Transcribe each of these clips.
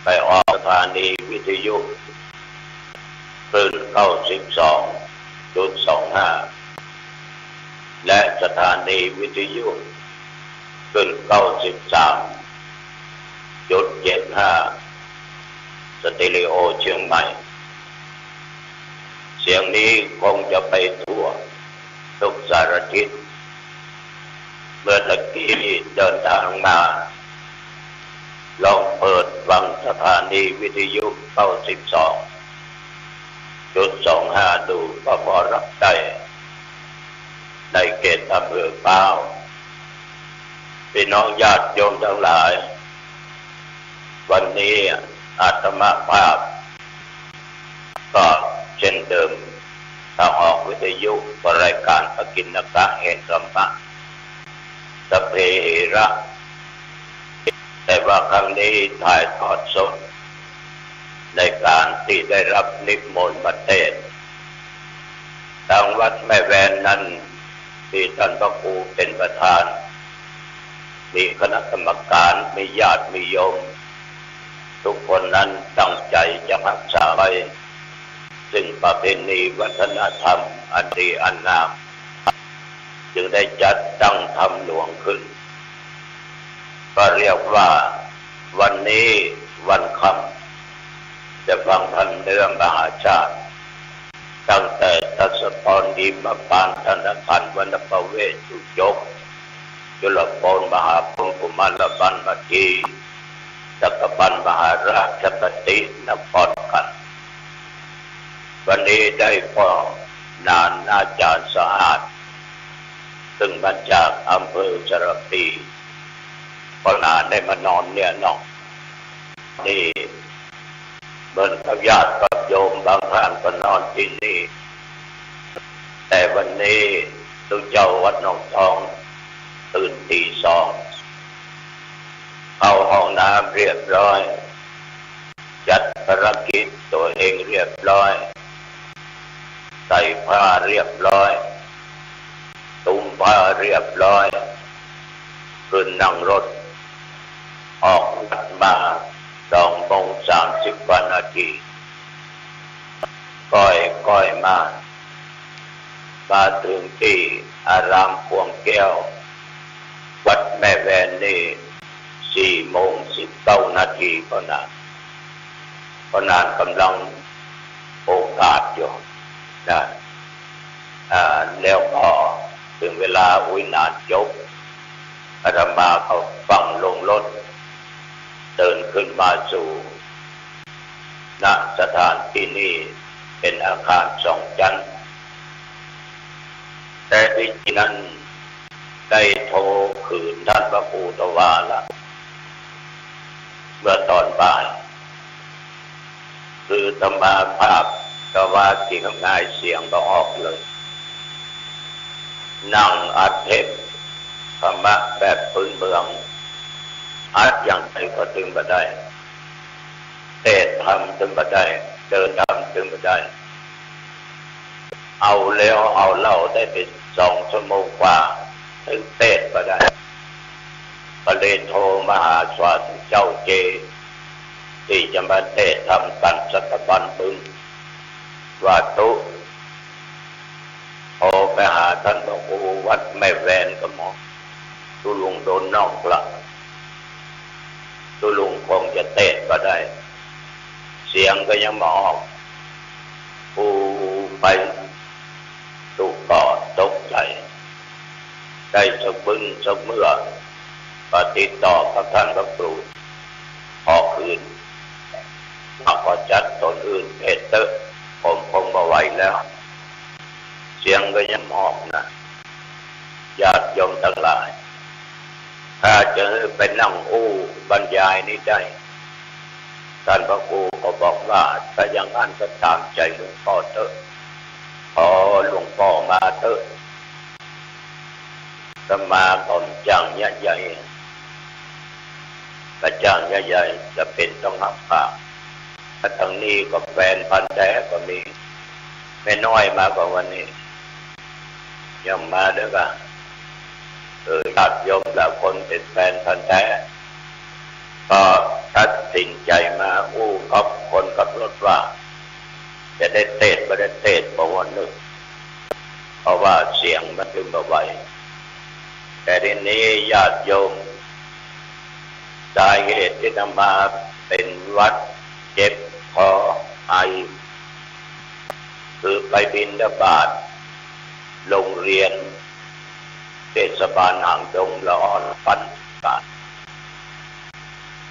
ไปออกสถานีวิทยุคลื่น92.25และสถานีวิทยุคลื่น93.75สเตอริโอเชียงใหม่เสียงนี้คงจะไปทั่วทุกสารทิศเมื่อตะกี้เดินทางมาลองเปิดฟังสถานีวิทยุ92.25ดูก็พอรับได้ในเขตอำเภอพร้าวพี่น้องญาติโยมทั้งหลายวันนี้อาตมาภาพก็เช่นเดิมถ้าออกวิทยุก็รายการปกิณกะแห่งธรรมะสพเพเหระแต่ว่าครั้งนี้ถ่ายทอดสดในการที่ได้รับนิมนต์มาเทศน์ทางวัดแม่แวนนั้นมีท่านพระครูเป็นประธานมีคณะกรรมการมีญาติมีโยมทุกคนนั้นตั้งใจจะรักษาไว้ซึ่งประเพณีวัฒนธรรมอันดีอันงามจึงได้จัดตั้งธรรมหลวงขึ้นก็เรียกว่าวันนี้วันค่ำจะฟังธรรมเนื้อมหาชาติตั้งแต่ทัศพรดีมปานธนพันธ์วรรณประเวศสุยกจุลพรมหาพงศ์กุมารบัณฑิตจักรพันธ์มหาราชปฏินครกันวันนี้ได้พ่อนานอาจารย์สะอาดซึ่งมาจากอำเภอสระพีพ่อนานได้มานอนเนี่ยเนาะนี่เบิ่นกับญาติกับโยมบางท่านก็นอนที่นี่แต่วันนี้ทุกเจ้าวัดหนองทองตื่นตีสองเข้าห้องน้ำเรียบร้อยจัดภารกิจตัวเองเรียบร้อยใส่ผ้าเรียบร้อยตุ้มผ้าเรียบร้อยขึ้นนั่งรถออกวัดมา2:30 นาทีก้อยมาถึงที่อารามพวงแก้ววัดแม่แวนนี่4:19 นาทีก็นานกำลังโอกาสอยู่นะแล้วก็ถึงเวลานานจบอาตมาเขาฟังลงรถเดินขึ้นมาสู่ณสถานที่นี้เป็นอาคาร2 ชั้นแต่ที่นั้นได้โทรคืนท่านพระครูตวาละเมื่อตอนบ่ายคือธรรมาภาพก็ว่าที่ง่ายเสียงก็ออกเลยนั่งอัดเทปธรรมะแบบพื้นเมืองอัดอย่างไรก็ถึงมาได้เทศทำถึงมาได้เดินทำถึงมาได้เอาแล้วเอาเล่าได้เป็น2 ชั่วโมงกว่าถึงเทศมาได้ก็เลยโทรมาหาสวาสเจ้าเจที่จะมาเทศทำกันสักวันบึงว่าตุโทรไปหาท่านพระครูวัดแม่แวนก็หมอตุลุงโดนนอกละตุลุงคงจะเทศก็ได้เสียงก็ยังมาออกผู้ไปตุกก็ตกใจได้สักบึ้งสักเมื่อปฏิต่อกับท่านพระครูออกคืนมาก็จัดตนอื่นเอเตอร์ผมคงมาไหวแล้วเสียงก็ยังออกนะญาติโยมทั้งหลายถ้าจะไปนั่งบรรยายนี้ได้ท่านพระครูก็บอกว่าถ้าอย่างนั้นก็ตามใจหลวงพ่อเถอะขอหลวงพ่อมาเถอะจะมาก่อนจังใหญ่กระจ่างใหญ่จะเป็นต้องหักปากถ้าทางนี้ก็แฟนพันธุ์แท้ก็มีแม่น้อยมากกว่าวันนี้ยังมาด้วยกันญาติโยมหลายคนเป็นแฟนพันธุ์แท้ก็ชัดเจ สินใจมากับคนขับรถว่าจะได้เทศไม่ได้เทศบอกว่านึกเพราะว่าเสียงมันขึ้นมาไวแต่ทีนี้ญาติโยมสาเหตุที่นำมาเป็นวัดเจ็บคอไอคือไปบิณฑบาตโรงเรียนเทศบาลหางดงละอ่อนปันบาท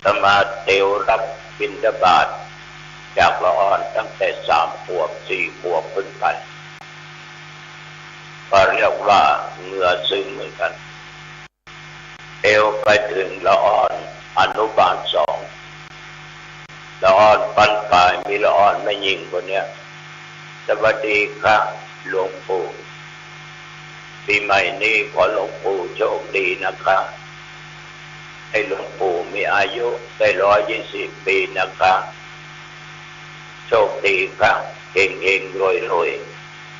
สมาเทวรับบิณฑบาตจากละอ่อนตั้งแต่3 ขวบ 4 ขวบขึ้นไปก็เรียกว่าเหงื่อซึมเหมือนกันเอวไปถึงละอ่อนอนุบาล 2ละอ่อนปันปลายมีละอ่อนไม่ยิ่งคนเนี้ยสวัสดีครับหลวงปู่ปีใหม่นี้ขอหลวงปู่โชคดีนะคะให้หลวงปู่มีอายุได้120 ปีนะคะโชคดีค่ะเก่งๆรวย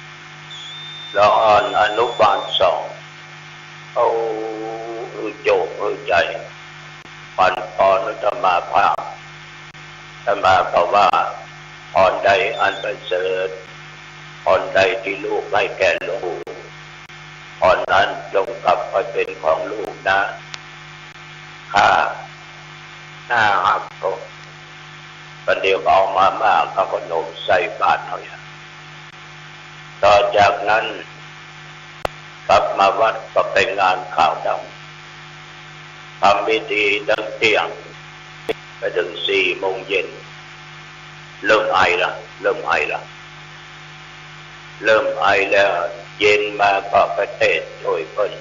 ๆละอ่อนอนุบาล 2เอาโจกใจปันปอนธรรมาภาพธรรมาเขาว่าพรใดอันประเสริฐพรใดที่ลูกให้แก่หลวงปู่พรนั้นจงกลับไปเป็นของลูกนะข้าหน้าหักโตประเดี๋ยวเอามาม่ากับขนมใส่บาตรหน่อยต่อจากนั้นกลับมาวัดก็ไปงานข่าวดำทำพิธีตั้งเที่ยงไปถึง4 โมงเย็นเริ่มไอแล้วเย็นมาก็ไปเทศโดยเพิ่น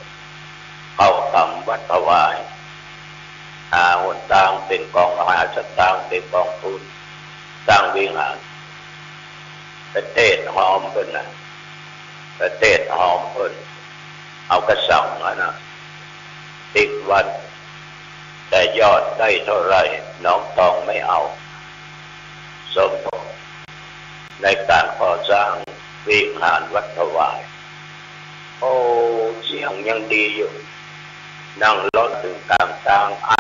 เข้าทำวัดถวายหนทางเป็นกองสตางค์เป็นกองทุนสร้างวิหารประเทศหอมเพิ่นนะประเทศหอมเพิ่นเอากระสังนะติดวัดแต่ยอดได้เท่าไรน้องทองไม่เอาสมทบในการก่อสร้างวิหารวัดถวายโอ้เสียงยังดีอยู่นั่งรถถึงต่างๆไอ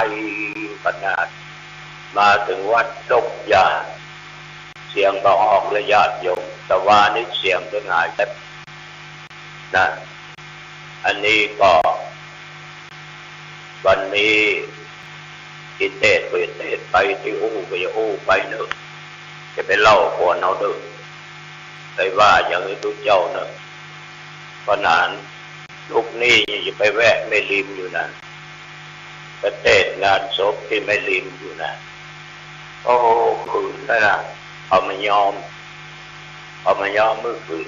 ขนาดมาถึงวัดดกยาเสียงก็ออกระยะโยมแต่ว่านี่เสียงเป็นหายแต่นะอันนี้ก็วันนี้กินเทศไปที่ก็จะไปเนอะจะไปเล่าก่อนเอาเด้อแต่ว่าอย่างนี้ทุกเจ้าเนอะเพราะนั้นลูกนี่จะไปแวะไม่ริมอยู่นะประเทศงานศพที่ไม่ริมอยู่นะโอ้คืนนั่นนะเอามายอมเมื่อคืน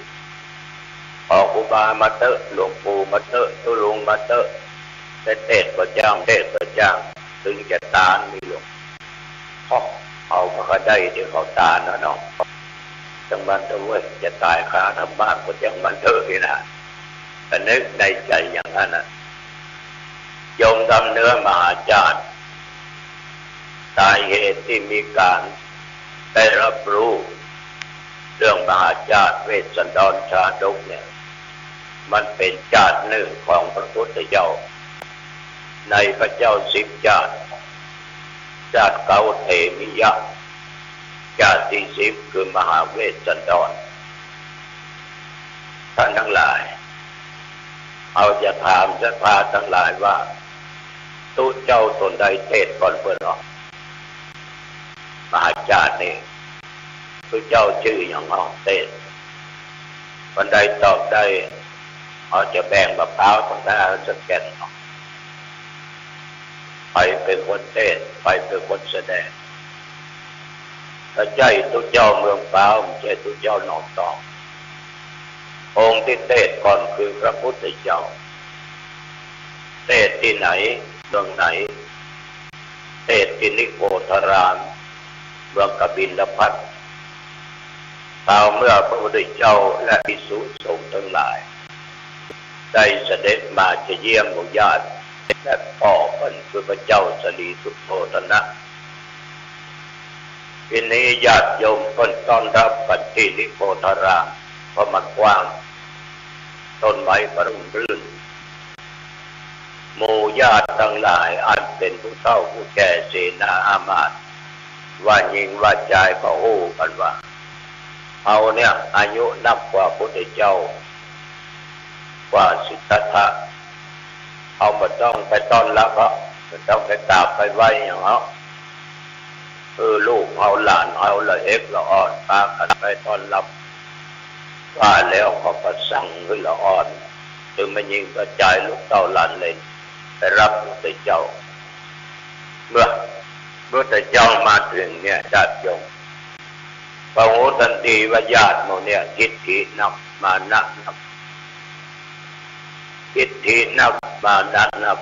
ออกอุบามาเตอะหลวงปู่มาเตอะตุลุงมาเตอะเทศประจ้างถึงจะตานมีหลวงเอามาได้เดี๋ยวเขาตานนะน้องจังมันเถอะเว้ยจะตายคาทำบ้านก็จังมันเถอะนี่นะแต่นึกในใจอย่างนั้นนะโยมทำเนื้อมหาจารย์สาเหตุที่มีการได้รับรู้เรื่องมหาจารย์เวสสันดรชาดกเนี่ยมันเป็นจาตุหนึ่งของพระพุทธเจ้าในพระเจ้า10 จาตุจาตุเก้าเทมิยะจาตุที่10คือมหาเวสสันดรท่านทั้งหลายเอาจะถามสภาทั้งหลายว่าตุเจ้าตนใดเทศก่อนเพื่อนหรอมหาจารย์นี่ตุเจ้าชื่ออย่างเขาเทศคนใดตอบได้เขาจะแบ่งมะพร้าวตรงหน้าจะแก่นไปเป็นคนเทศไปเป็นคนแสดงถ้าใจตุเจ้าเมืองเปล่าไม่ใช่ตุเจ้าหนองตององค์ที่เทศก่อนคือพระพุทธเจ้าเทศที่ไหนเมืองไหนเทศที่นิโคธารามเมืองกบิลพัสดุต่อเมื่อพระพุทธเจ้าและภิกษุสงฆ์ทั้งหลายได้เสด็จมาจะเยี่ยมหมู่ญาติและพ่อเพิ่นคือพระเจ้าสลีสุโธทนะทีนี้ญาติโยมเพิ่นต้อนรับกันที่นิโคธารามเพราะมันกว้างต้นไม้ประรุ่งรื่นหมู่ญาติทั้งหลายอันเป็นผู้เฒ่าผู้แก่เสนาอามาตย์ ว่ายิงว่าใจก็โอ้กันว่าเอาเนี่ยอายุนับกว่าพุทธเจ้ากว่าสิทธัตถะเอาไม่ต้องไปต้อนรับก็ไม่ต้องไปกราบไปไหว้อย่างเขาลูกเอาหลานเอาละเอ็กละอ่อนตากันไปต้อนรับว่าแล้วเขาก็สั่งขึ้นละอ่อนจึงไม่ยิงกระจายลูกเต้าหลานเลยไปรับพระเจ้าเมื่อพระเจ้ามาถึงเนี่ยญาติโยมพระโหตันตีว่าญาติโมเนี่ยทิฏฐินักมานะนักทิฏฐินักมานะนัก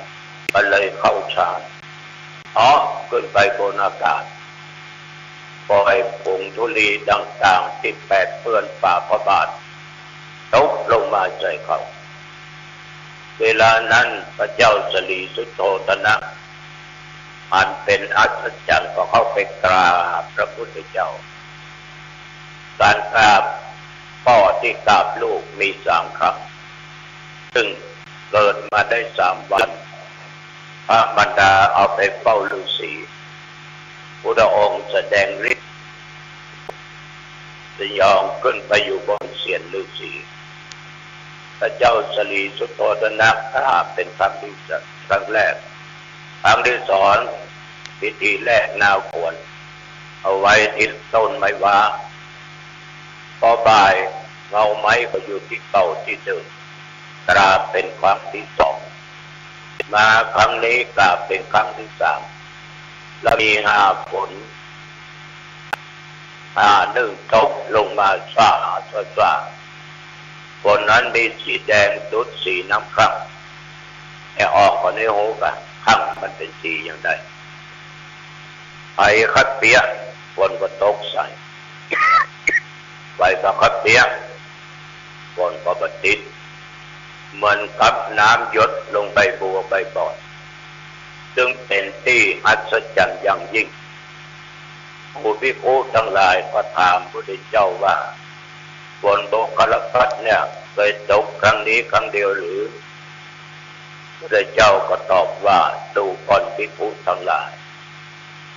ก็เลยเข้าฌานขึ้นไปบนอากาศปล่อยผงธุลีต่างๆที่แปดเปื้อนฝ่าพระบาทตกลงมาใส่เขาเวลานั้นพระเจ้าสลีสุโธทนะอันเป็นอัศจรรย์ก็เข้าไปกราบพระพุทธเจ้าการกราบพ่อที่กราบลูกมี3 ครั้งซึ่งเกิดมาได้3 วันพระมารดาเอาไปเฝ้าฤาษีพระองค์แสดงฤทธิ์สยองขึ้นไปอยู่บนเศียรฤาษีพระเจ้าสลีสุโธทนะกราบเป็นครั้งแรกครั้งที่2พิธีแรกนาขวนเอาไว้ที่ต้นไม้ว้าพอบ่ายเงาไม้ก็อยู่ที่เก่าที่เดิมกราบเป็นครั้งที่2มาครั้งนี้กราบเป็นครั้งที่3แล้วมี5 ฝน1 ตกลงมาซ่าฝนนั้นมีสีแดงดุจสีน้ำครั่งแต่ออกมาในหูกันครั่งมันเป็นสีอย่างใดไฟคัดเปียกฝนก็ตกใส่ไฟก็คัดเปียกฝนก็บติดเหมือนกับน้ำหยดลงใบบัวใบบอนซึ่งเป็นที่อัศจรรย์อย่างยิ่งผู้ภิกษุทั้งหลายก็ถามพระพุทธเจ้าว่าฝนตกกระพัดเนี่ยเคยตกครั้งนี้ครั้งเดียวหรือพระพุทธเจ้าก็ตอบว่าดูก่อนภิกษุทั้งหลาย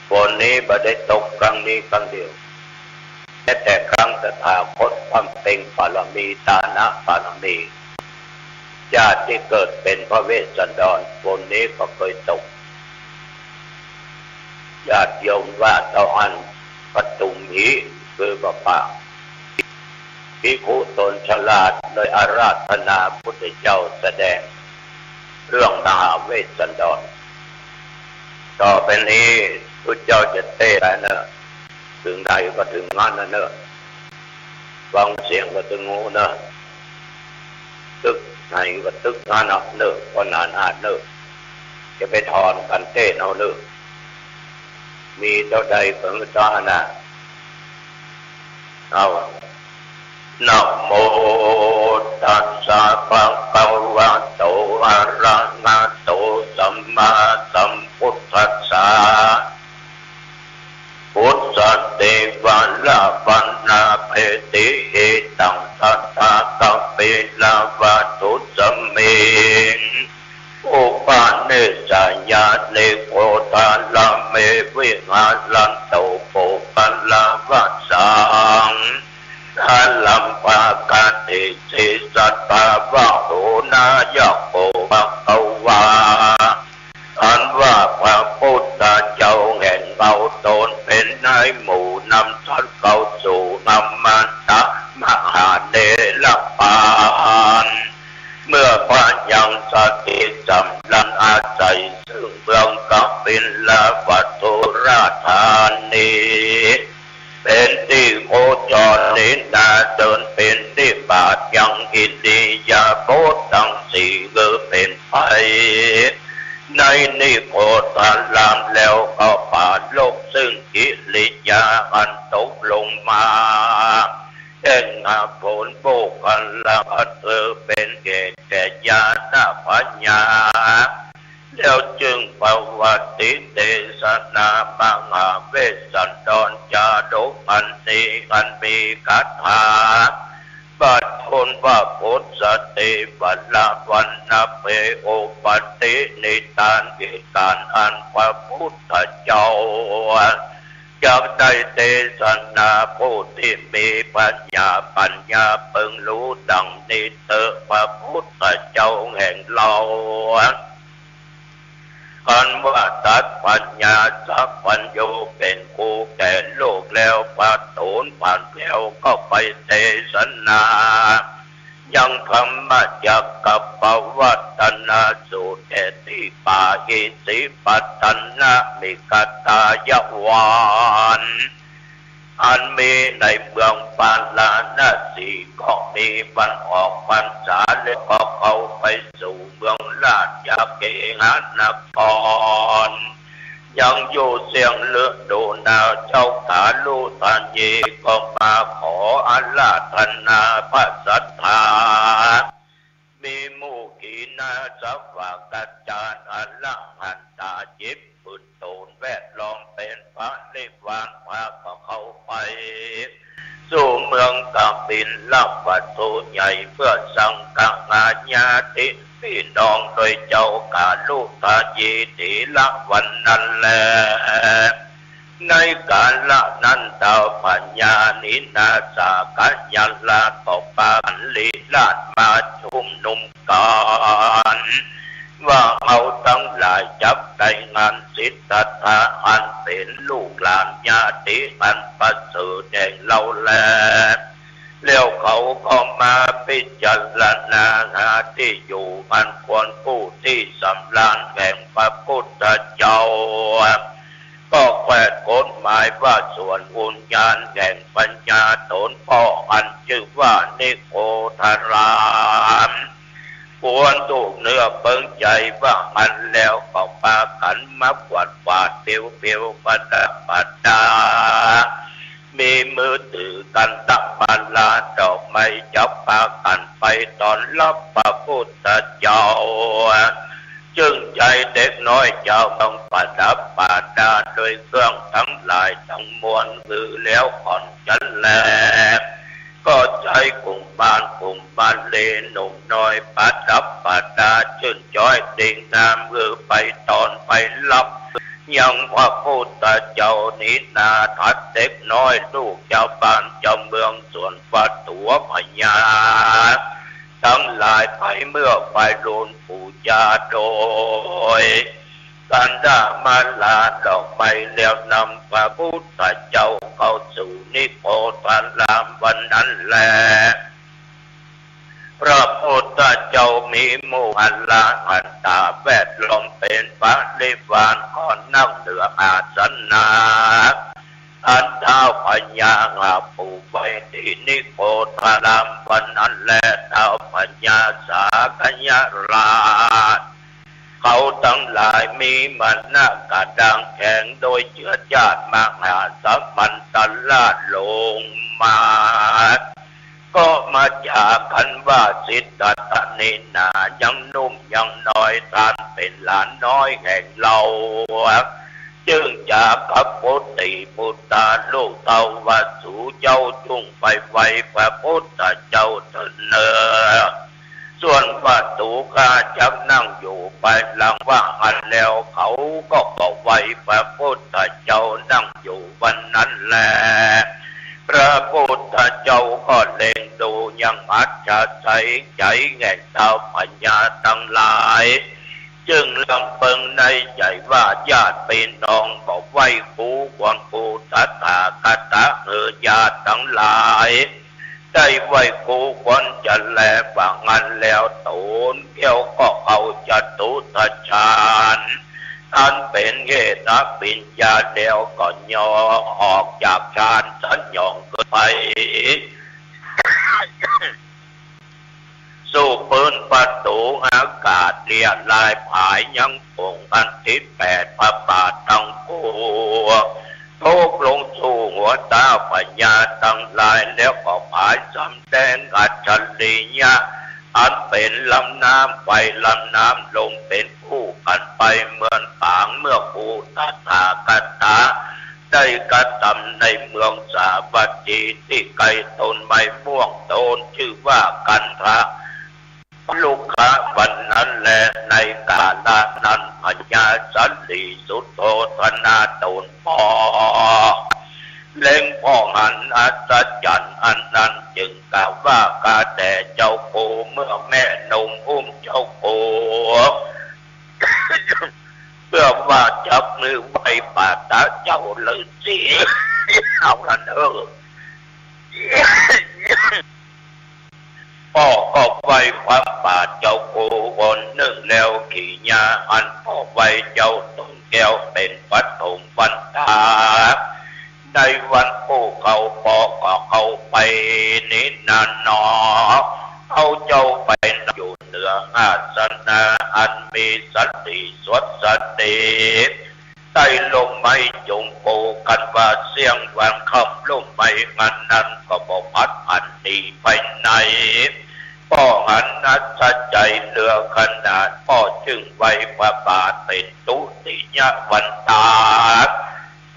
ฝนนี้ไม่ได้ตกครั้งนี้ครั้งเดียวแต่ครั้งตถาคตความเป็นบารมีตานะบารมีญาติที่เกิดเป็นพระเวสสันดรฝนนี้ก็เคยตกญาติโยมว่าเจ้าอันปฐุมหิคือพระป่าภิกขุตนฉลาดเลยอาราธนาพุทธเจ้าแสดงเรื่องมหาเวสสันดรต่อไปนี้พุทธเจ้าจะเทศน์เนอะถึงใดก็ถึงงั้นนะเนอะฟังเสียงก็ถึงงูเนอะตึกไหนก็ตึกงั้นเนอะก็นานอาจเนอะจะไปถอนกันเทศน์เอาเนอะมีเท่าใดเพิ่งจ้านะเอานะโมตัสสะภะคะวะโตอะระหะโตสัมมาสัมพุทธัสสะพุทธเทวะลาภันนาเพติเอตังทัตตะกัปเปลาวะตุสัมเมอุปาเนสยาเนโกตาลาเมวิหาลันโตโปปัลลาวัสสังทัลลัมปากาติสิสัตตาวะโหนายะโกภะคะวาอันว่าพระพุทธเจ้าแห่งเราตนเป็นนายหมู่นำท่านเข้าสู่นำมันตะมหาเดลปานเมื่อพระยังสติจำลันอาศัยซึ่งเมืองกัปปิลวัตถุราชธานีเป็นที่โคจรนินาเดินเป็นที่บาทยังอินดียาโบตั้งสี่ก็เป็นไปในนิโคตาลามแล้วก็ผ่านโลกซึ่งกิริยาอันตกลงมาเอ็นหาผลโบกันละเธอเป็นเกศแก่ญาณปัญญาแล้วจึงปวัติเทศนาบังหาเวสสันดรจาดกอันนี้อันมีคาถาบัดคนว่าพุทธเทวลาวันนาเปโอปตินิทานกิการอันพระพุทธเจ้า จะได้เทศนาผู้ที่มีปัญญาเพิ่งรู้ดังนี้เถอะพระพุทธเจ้าแห่งเรากันว่าตัดปัญญาสัพพัญโยเป็นกูแก่โลกแล้วปะโถนผ่านแล้วก็ไปเทศนายังธรรมจักกับปวัตนาสูตรแก่ที่ป่าอิสิปัตตนะมิกตายาวานอันมีในเมืองปาลาณสีก็มีบรรออกพรรษาและก็เข้าไปสู่เมืองราชเกหนครยังอยู่เสียงเลือดดูนาเจ้าขาลูตันเยก็มาขออาราธนาพระสัทธามีมูกีนาสัพพะกัจจานอรหันตาจิบบุญโตนแวดล้อมเป็นพระเล็กวานพาก็เข้าไปสู่เมืองกบิลลับวัตถุใหญ่เพื่อสังฆาญาติพี่น้องโดยเจ้ากาลุตาเยติละวันนั้นแลในกาละนั้นดาวปัญญานินาสากัญญาลาตปานลีลาดมาชุมนุมกันว่าเอาทั้งหลายจับได้งานสิทธัตถะอันเป็นลูกหลานญาติอันประเสริฐแห่งเราแลแล้วเขาก็มาพิจารณาหาที่อยู่อันควรผู้ที่สำราญแห่งพระพุทธเจ้าก็แขวนกฎหมายว่าส่วนอุญญาณแห่งปัญญาตนพ่ออันชื่อว่านิโคทารามควรถูกเนื้อเบิ่งใจว่าอันแล้วก็ปากันมาขวัดฝาดเปียวปัดปัดดามีมือถือกันตะปาลาดอกไม้จับปากันไปตอนรับพระพุทธเจ้าจึงใจเด็กน้อยเจ้าต้องประดับปาดาโดยเครื่องทั้งหลายทั้งมวลคือแล้วก่อนฉันแลก็ใจกลุ่มบ้านเลหนุ่มน้อยประดับปาดาชื่นจ้อยดิ่งน้ำคือไปตอนไปรับยังพระพุทธเจ้านินาทัดเด็กน้อยลูกเจ้าบ้านเจ้าเมืองส่วนฝัดตัวพญาทั้งหลายไปเมื่อไปโดนปูญาโดยกันดามาลาดอกไม้แล้วนำพระพุทธเจ้าเข้าสู่นิโคทารามวันนั้นแลพระพุทธเจ้ามีหมู่อรหันตาแวดล้อมเป็นพระนิพพานก่อนนั่งเหนืออาสนะอันเท้าพญาปูไปที่นิโคทารามวันนั้นแลเท้าพญาสากัญญาราชเขาทั้งหลายมีมันหน้ากระดังแข็งโดยเชื้อชาติมหาสัมพันตลาดลงมาก็มาจากกันว่าสิทธัตถะนี่นายังนุ่มยังน้อยท่านเป็นหลานน้อยแห่งเราจึงจากกับพุทธิพุทธาลูกเต้าวัดสู่เจ้าจุงไปไว้พระพุทธเจ้าเถิดเนอส่วนวัตถุข้าจักนั่งอยู่ไปหลังว่าอันแล้วเขาก็บอกไว้พระพุทธเจ้านั่งอยู่วันนั้นแลพระพุทธเจ้าก็เล็งดูยังอัจฉริยะใจแห่งเท้าพญาทั้งหลายจึงลำเพิงในใจว่าญาติพี่น้องบอกไว้กูควรกูตถาคตญาติทั้งหลายได้ไว้กูควรจะแลว่างั้นแล้วโตนเกี่ยวก็เอาจตุตฌานอันเป็นเหตุปิญญาเดียวก็ย่อออกจากฌานสัญญองขึ้นไปสู่พื้นประตูอากาศเลียลายผายยังคงอันที่แปดพระบาททั้งปวงทุกลงสู่หัวตาปัญญาทั้งหลายแล้วก็ผายสำแดงอัจฉริยะอันเป็นลำน้ำไปลำน้ำลงเป็นคู่กันไปเหมือนปางเมื่อภูตถาคตได้กระทำในเมืองสาวัตถีที่ไกลต้นไม้ม่วงโตนชื่อว่ากันทะลูกค้าวันนั้นแลในกาลนั้นพญาสันติสุโธธนาตนปอ อัศจรรย์อันนั้นจึงกล่าวว่ากาแต่เจ้าโคเมื่อแม่นมอุ้มเจ้าโคเพื่อว่าจับมือไว้ปาตาเจ้าเลยสิเอาละเนอะพ่อก็ไว้ความบาดเจ้าโควนหนึ่งแล้วขี่ยาอันพ่อไว้เจ้าต้นแก้วเป็นวัดถมวันตาในวันผู้เขาพ่อก็เข้าไปนินานนอเอาเจ้าไปอยู่เหนืออาสนะอันมีสันติสวดสันติใต้ลมไม้จงโปกันว่าเสียงวันคำลมไม้งันนั้นก็บอกพัดอันนี้ไปไหนพ่อหันนัดใจเหลือขนาดพ่อจึงไว้พระบาทเป็นตุติยวันตา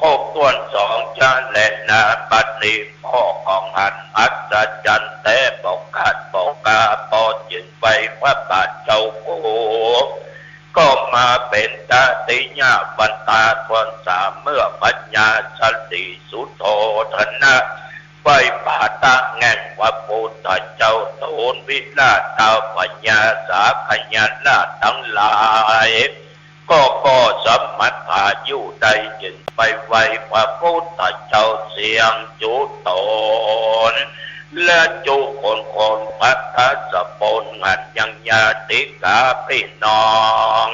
ครบตัวนสองชาและนาบัดนี้พ่อของหันอัศจรรย์แต่บอกขาดบอกกาพ่อจึงไว้พระบาทเจ้าโกก็มาเป็นตติยวันตาทวนสามเมื่อปัญญาสันติสุโธธนะไว้ป่าตาแง่งว่าพุทธเจ้าโตนวิลาตาปัญญาสาขยันลาทั้งหลายก็สมัตถาอยู่ใดจึงไปไว้พระพุทธเจ้าเสียงจุตนและจุคนพัทธสปนหัดยังญาติกาพี่น้อง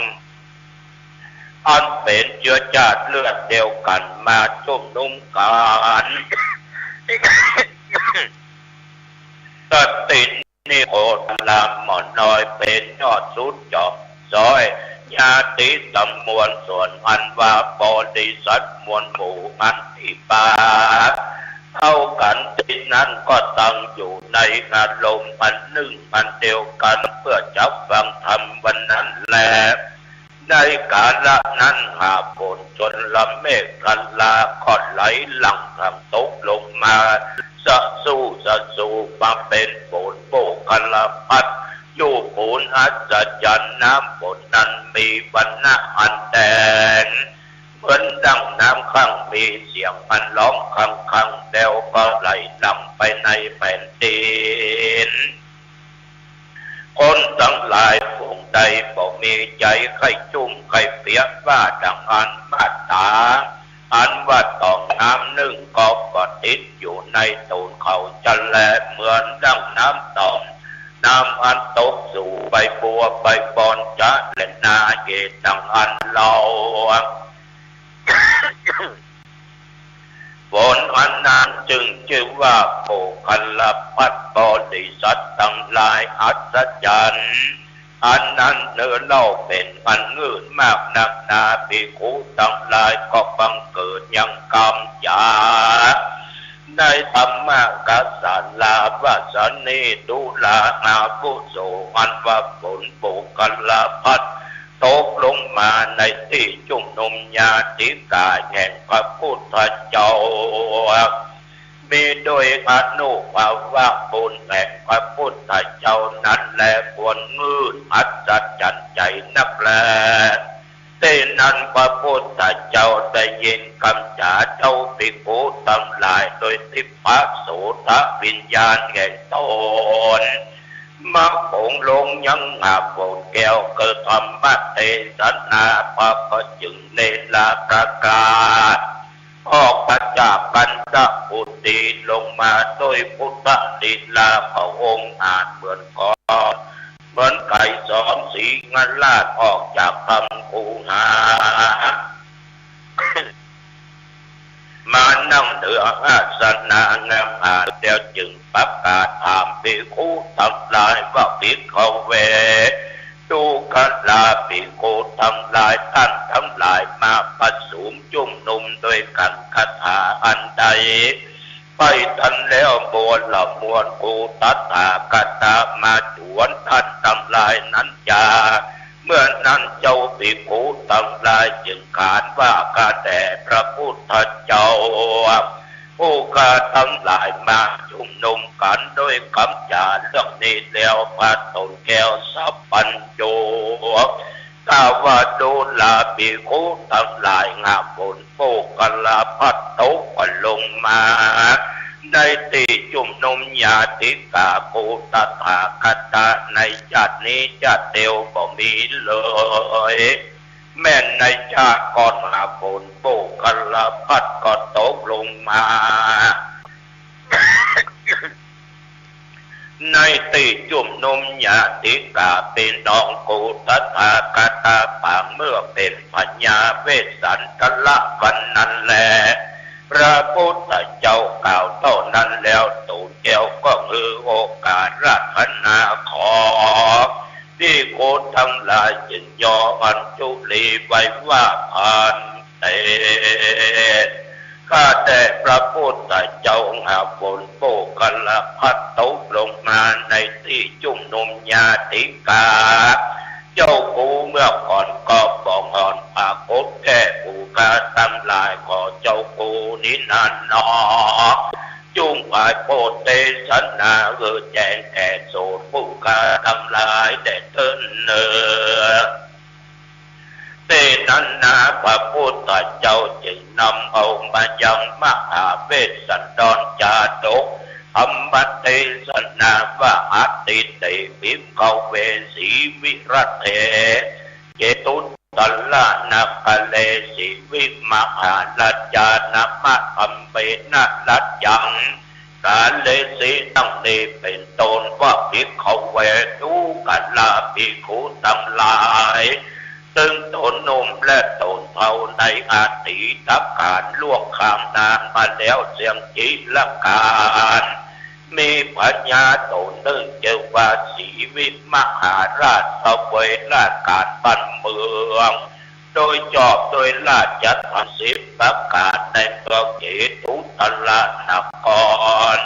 อันเป็นเชื้อชาติเลือดเดียวกันมาชุมนุมกันตตินิโคตลามหมอนน้อยเป็นยอดสุดจอบซอยญาติตำมวลส่วนอันว่าบริษัทมวลหมู่อันที่ปาเท่ากันที่นั้นก็ตั้งอยู่ในอารมณ์อันหนึ่งอันเดียวกันเพื่อจับฟังธรรมวันนั้นแลในกาลนั้นหาฝนจนลำเมฆกันลาคอดไหลหลังทางตกลงมาสะสู้มาเป็นฝนโบกันละพัดอยู่ฝนอัศจรรย์น้ำฝนนั้นมีวรรณะอันแดงเหมือนดังน้ำข้างมีเสียงมันร้องข้างแล้วก็ไหลหลั่งไปในแผ่นดินคนทั้งหลายฝูงใดบ่มีใจใครจุ่มใครเปียกว่าดังอันมาตาอันว่าต้องน้ำหนึ่งก็ติดอยู่ในตูนเขาจะแลเหมือนดังน้ำตอมน้ำอันตกสู่ใบบัวใบบอนจะเล่นนาเกตดังอันเล่าฝนอันนั้นจึงชื่อว่าโภคัลพัดบริษัททั้งหลายอัศจรรย์อันนั้นเนื้อเล่าเป็นอันเงื่อนมากนักนาภิกขุทั้งหลายก็บังเกิดยังกรรมจาในธรรมกัสสาลาวาสนีดุลานากุโสอันว่าฝนโภคัลพัดตกลงมาในที่จุ่มนุมญาติกาแห่งพระพุทธเจ้ามีโดยอนุภาพว่าบุญแห่งพระพุทธเจ้านั้นแลควรมืดอัศจรรย์ใจนักแลแต่นั้นพระพุทธเจ้าได้ยินคำจ่าเจ้าภิกขุทั้งหลายโดยทิพะโสตวิญญาณแห่งตนมาผงลงยังหาโบนแก้วเกิดธรรมเทศนาพระก็จึงเนลาประกาศออกมาจากกันตะปุติลงมาโดยพุทธลีลาพระองค์อาจเหมือนก่อนเหมือนไก่สอมสีงันลาดออกจากคำคูหามานั่งเหนืออาสนะงามอาเดียวจึงประกาศถามภิกขุทั้งหลายว่าภิกขเวดูกัลาภิกขุทั้งหลายท่านทั้งหลายมาประชุมจุ่มนุมโดยกันคาถาอันใดไปทันแล้วมวลละมวลกูตัตถากตามาจวนท่านทั้งหลายนั้นจาเมื่อนั้นเจ้าภิกขุทั้งหลายจึงขานว่ากาแต่พระพุทธเจ้าผู้กาทั้งหลายมาชุมนุมกันโดยคำจาเรื่องนี้แล้วพระตนแก้วสัพพัญโยกาว่าดูลาภิกขุทั้งหลายงามบุญผู้กัลพัดตกลงมาใน ในติจุ่มนมญาติกาปูตถาคตในชาตินี้ชาติเดียวก็มีเลยแม่ในชาติก่อนมาฝนโบกลพัดก็ตกลงมาในติจุ่มนมญาติกาเป็นน้องปูตถาคตปางเมื่อเป็นปัญญาเวสสันตละกันนั่นแหละพระพุทธเจ้ากล่าวเท่านั้นแล้วตูนแก้วก็คือโอกาสราธนาขอที่โคทั้งหลายจึงยออัญชุลีไว้ว่าผ่านเตข้าแต่พระพุทธเจ้าหาฝนโบกลพัดตกลงมาในที่จุ่มนมญาติกาเจ้ากูเมื่อก่อนก็บอกอ่อนปากดแก่ปูกาตั้งหลายขอเจ้ากูนี้นั่นนอจุ่มหายโพเตสันนาแจ้งแก่โสดปูกาตั้งหลายแต่เถินเนอเตนันนาพระพุทธเจ้าจึงนำเอามายังมหาเวสสันดรจาดกอัมบัตเตสนาวะอัตติเตปิเกเวสีวิรัตเถเจตุตัลลานาคเลสีวิมหาลัจจานามะอัมเบนะลัจยังกาเลสีตั้งนี้เป็นตนว่าภิกขเวทุกัลลาภิกขุทั้งหลายซึ่งตนนมและตนเผาในอาทิตการล่วงข้ามนานมาแล้วเสียงจิลการมีปัญญาตนหนึ่งเจ้าว่าสีวิมหาราชเสวยราชการบ้านเมืองโดยจอบโดยราชทันสิบประกาศในเมืองเจตุตลานคร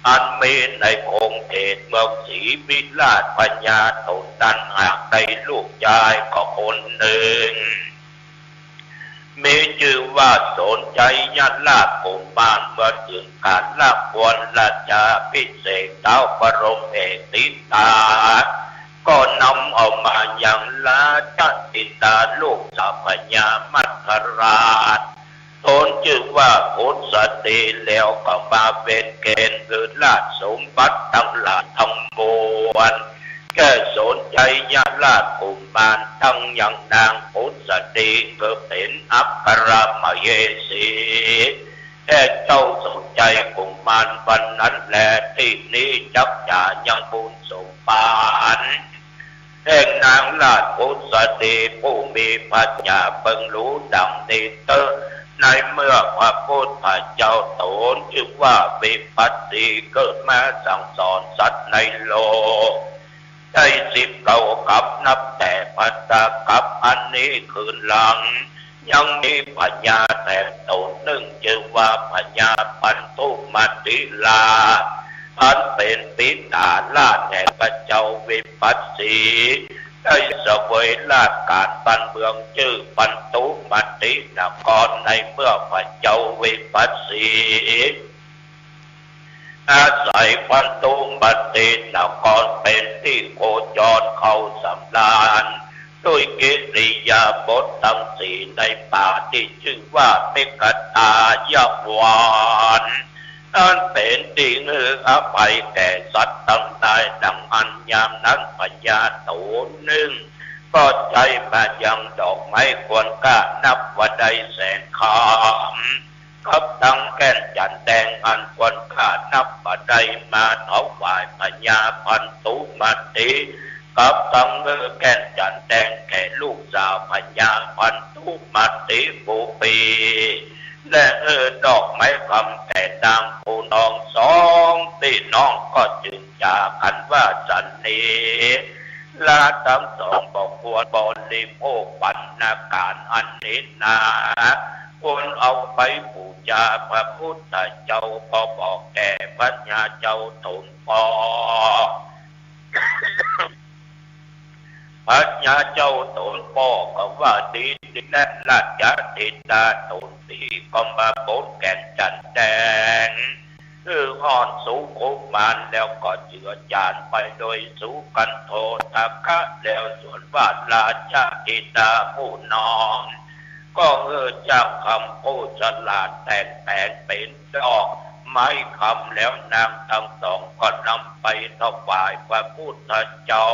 อันมีในคงเขตเมืองศรีวิราชปัญญาตนดันหากในลูกชายก็คนหนึ่งมีชื่อว่าสนใจยันลาภกุมารเมื่อถึงการลาภวันราชาพิเศษเท้าบรมเอกติตาก็นำเอามาอย่างราชติตาลูกสาวพญามัทราชตนชื่อว่าพุทธตีแล้วก็มาเป็นเกณฑ์คือราชสมบัติทั้งหลายทั้งมวลแค่สนใจญาลาภกุมารทั้งอย่างนางพุทธตีก็เป็นอัครมเหสีแค่เจ้าสนใจกุมารวันนั้นแหละที่นี้จักจ่ายังบุญสมปานแห่งนางราชพุทธตีผู้มีปัญญาเบิ่งรู้ดังนี้เตอในเมื่อพระพุทธเจ้าตนชื่อว่าวิปัสสีเกิดมาสั่งสอนสัตว์ในโลกได้10 เก้ากับนับแต่ปัตตากับอันนี้คืนหลังยังมีปัญญาแต่ตนหนึ่งชื่อว่าปัญญาปันทุมัติลาอันเป็นปิตาราชแห่งพระเจ้าวิปัสสีได้เสวยราชการบ้านเมืองชื่อปันตุมัตินครในเมื่อพระเจ้าวิปัสสีอาศัยปันตุมัตินครเป็นที่โคจรเข้าสำราญด้วยกิริยาบททั้งสี่ในป่าที่ชื่อว่าเมกตายาวานอันเป็นที่เอื้ออภัยแก่สัตว์ทั้งหลายดังอันยามนั้นปัญญาตนหนึ่งก็ใจมายังดอกไม้ควรกล้านับว่าได้แสนคำกับตั้งแก้นจันแดงอันควรกล้านับว่าได้มาถวายปัญญาพันตุมัติกับตั้งแก้นจันแดงแก่ลูกสาวปัญญาพันตุมัติปุปีและดอกไม้คำแต่นางผู้น้องสองพี่น้องก็จึงจากกันว่าสันนิลาทั้งสองบอกควรบริโภคปัญนาการอันนี้นาควรเอาไปบูชาพระพุทธเจ้าก็บอกแก่พระญาเจ้าตนปอพระญาเจ้าตนปอก็ว่าดีและราชธิดาตนตีก็มาโบสแก่นจันแดงห่อนสูกุมารแล้วก็เจือจานไปโดยสูกันโททคะแล้วส่วนว่าราชธิดาผู้น้องก็เจ้าคำผู้ฉลาดแต่งเป็นดอก ไม้คำแล้วนางทั้งสองก็นำไปถวายพระพุทธเจ้า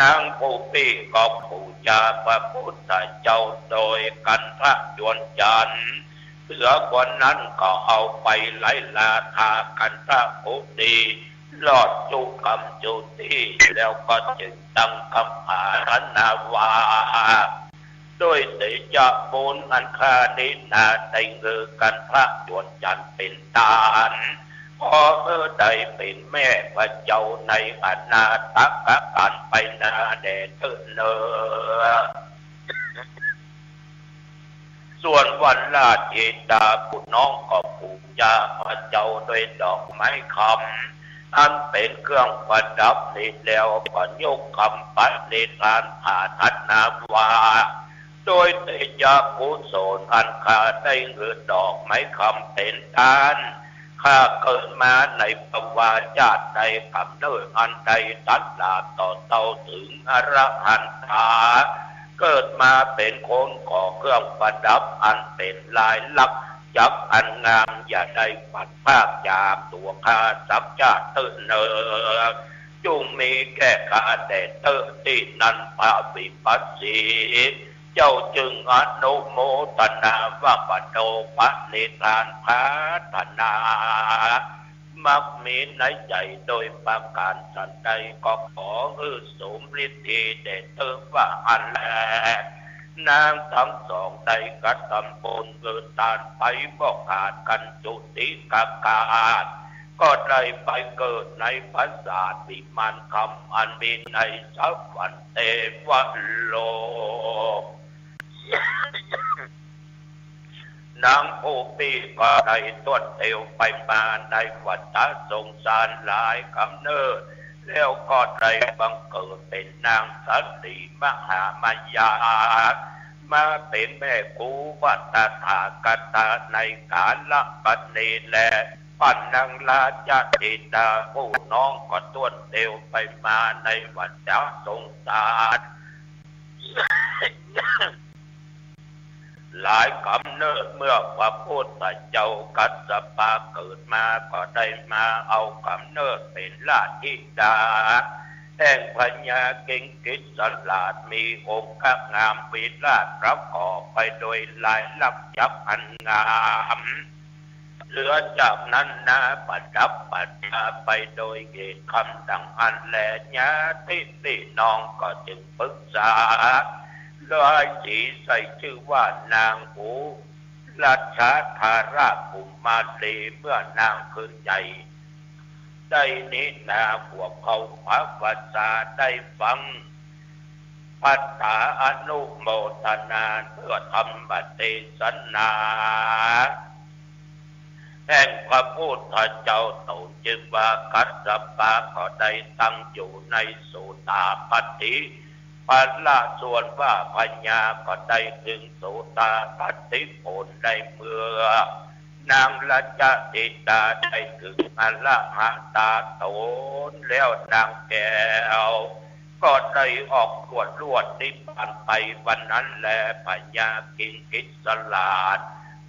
นางผู้ปี้ก็บูชาพระพุทธเจ้าโดยกันทะยวนจันทร์เสือคนนั้นก็เอาไปไล่ลาทากันทะผู้ดีลอดจุกำจุตีแล้วก็จึงตั้งคำอารัธนาวาโดยเสจปูนอันคานินาได้เงือกันพระยวนจันทร์เป็นตาลพอได้เป็นแม่พระเจ้าในอนาตกะกันไปนาแดนเนอส่วนวันลาเจดาผู้น้องก็บูชาพระเจ้าด้วยดอกไม้คำอันเป็นเครื่องประดับนี่แล้วก็ยกคำปัดในทานอาทัศนาวาโดยเตจากุศลอันข้าได้เงินดอกไม้คำเป็นทานข้าเกิดมาในภวาชาติใดกำเนิดอันใดตัดลาต่อเต้าถึงอรหันตาเกิดมาเป็นคนก่อเครื่องประดับอันเป็นลายลักษณ์จักอันงามอย่าได้ปัดภาคจากตัวข้าสักชาติเนอจุงมีแก่ข้าแต่ที่นันพระวิปัสสีเจ้าจึงอนุโมทนาว่าปโนปนิทานพัฒนามักมีในใจโดยประการสันใดก็ขอสมฤทธิ์เดชว่าอันแลนางทั้งสองได้กระทำบุญเกิดตานไปบอกขาดกันจุติกากาศก็ได้ไปเกิดในปราสาทวิมานคำอันมีในสวรรค์เทวโลกนางผู้ปีก็ได้ต้นเตียวไปมาในวัฏสงสารหลายกำเนิดแล้วก็ได้บังเกิดเป็นนางสัตติมหามายามาเป็นแม่กูวัฏถากตาในกาลปัจจุบันและปันนางราชธิดาผู้น้องก็ต้นเตียวไปมาในวัฏสงสารหลายกำเนิดเมื่อพระพุทธเจ้ากัสสปะเกิดมาก็ได้มาเอากำเนิดเป็นราชธิดาแห่งพญาเก่งกิจสลาดมีองค์งามวิราชประกอบไปโดยลายลักษณ์ยักษ์อันงามเหลือจากนั้นนะประดับประดาไปโดยเกศคำดังอันแลญาติน้องก็จึงปรึกษาลายสีใส่ชื่อว่านางหูราชธาราภูมาลีเมื่อนางคืนใหญ่ได้นินาพวกเขาพระวาจาได้ฟังปัตตาอนุโมทนาเพื่อทำบัติสนาแห่งพระพุทธเจ้าตนจึงว่ากัสสปะก็ได้ตั้งอยู่ในโสตาปัตติปัลละส่วนว่าปัญญาก็ได้ถึงโสตาปัตติผลได้เมื่อนางราชธิดาได้ถึงอรหันตาโตนแล้วนางแก้วก็ได้ออกตรวจลวดนิพพานไปวันนั้นแลปัญญากิงกิจสลาด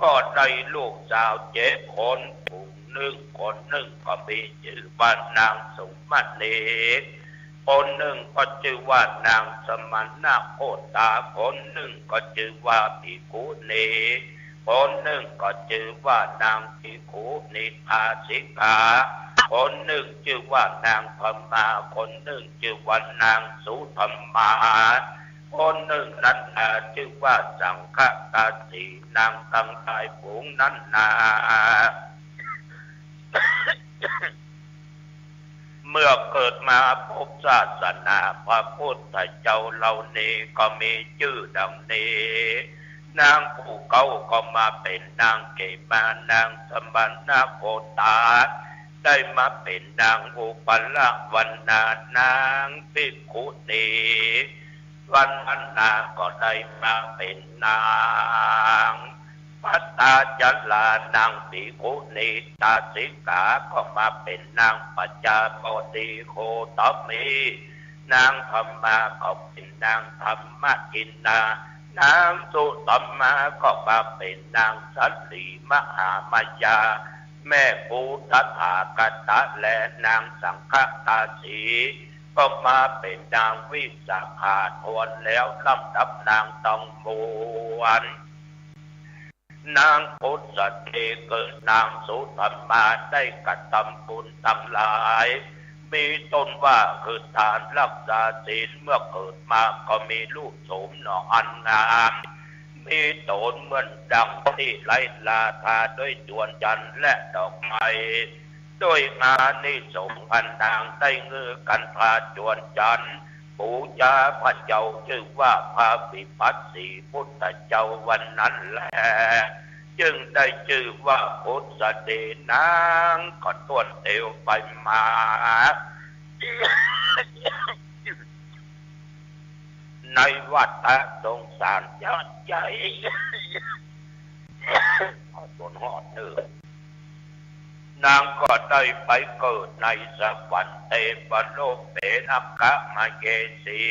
ก็ได้ลูกสาว7 คนผู้หนึ่งคนหนึ่งก็มีชื่อว่านางสุมาลีคนหนึ่งก็ชื่อว่านางสมณโคตาคนหนึ่งก็ชื่อว่าภิกขุณีคนหนึ่งก็ชื่อว่านางภิกขุณีภาสิกาคนหนึ่งชื่อว่านางพมาคนหนึ่งชื่อว่านางสุธรรมาคนหนึ่งนั้นชื่อว่าสังฆกาสีนางทั้งหลายฝูงนั้นเมื่อเกิดมาพบศาสนาพระพุทธเจ้าเหล่านี้ก็มีชื่อดังนี้นางผู้เก่าก็มาเป็นนางเกมานางสมณโคตาได้มาเป็นนางอุปละวันนานางภิกขุณีวันนั้นนางก็ได้มาเป็นนางปัตตาจลานางภิกขุณีตาสิกาก็มาเป็นนางปัจจาโคติโคตมีนางธรรมาก็เป็นนางธรรมกินนานางสุตตมมาก็มาเป็นนางสัตลีมหามายา แม่ปูตถาคตและนางสังฆตาสีก็มาเป็นนางวิสาขาทวนแล้วลำดับนางต้องมวนนางพุทธเทเกิดนางสุธรรมาได้กระทำบุญทั้งหลายมีต้นว่าคือทานรักษาศีลเมื่อเกิดมาก็มีลูกโสมหน่ออันงามมีโตนเหมือนดังที่ไร้ลาทาด้วยจวนจันทร์และดอกไม้ด้วยงานนิสงส์อันนางได้เงือกันพาจวนจันทร์ปูชาพระเจ้าชื่อว่าพระวิปัสสีพุทธเจ้าวันนั้นแหละจึงได้ชื่อว่าพุทธเดชนางก็ต้วนเอวไปมาในวัฏสงสารยอดใจโดนหอดเนื้อนางก็ได้ไปเกิดในสวรรค์เทวโลกเป็นอัคคมาเกสี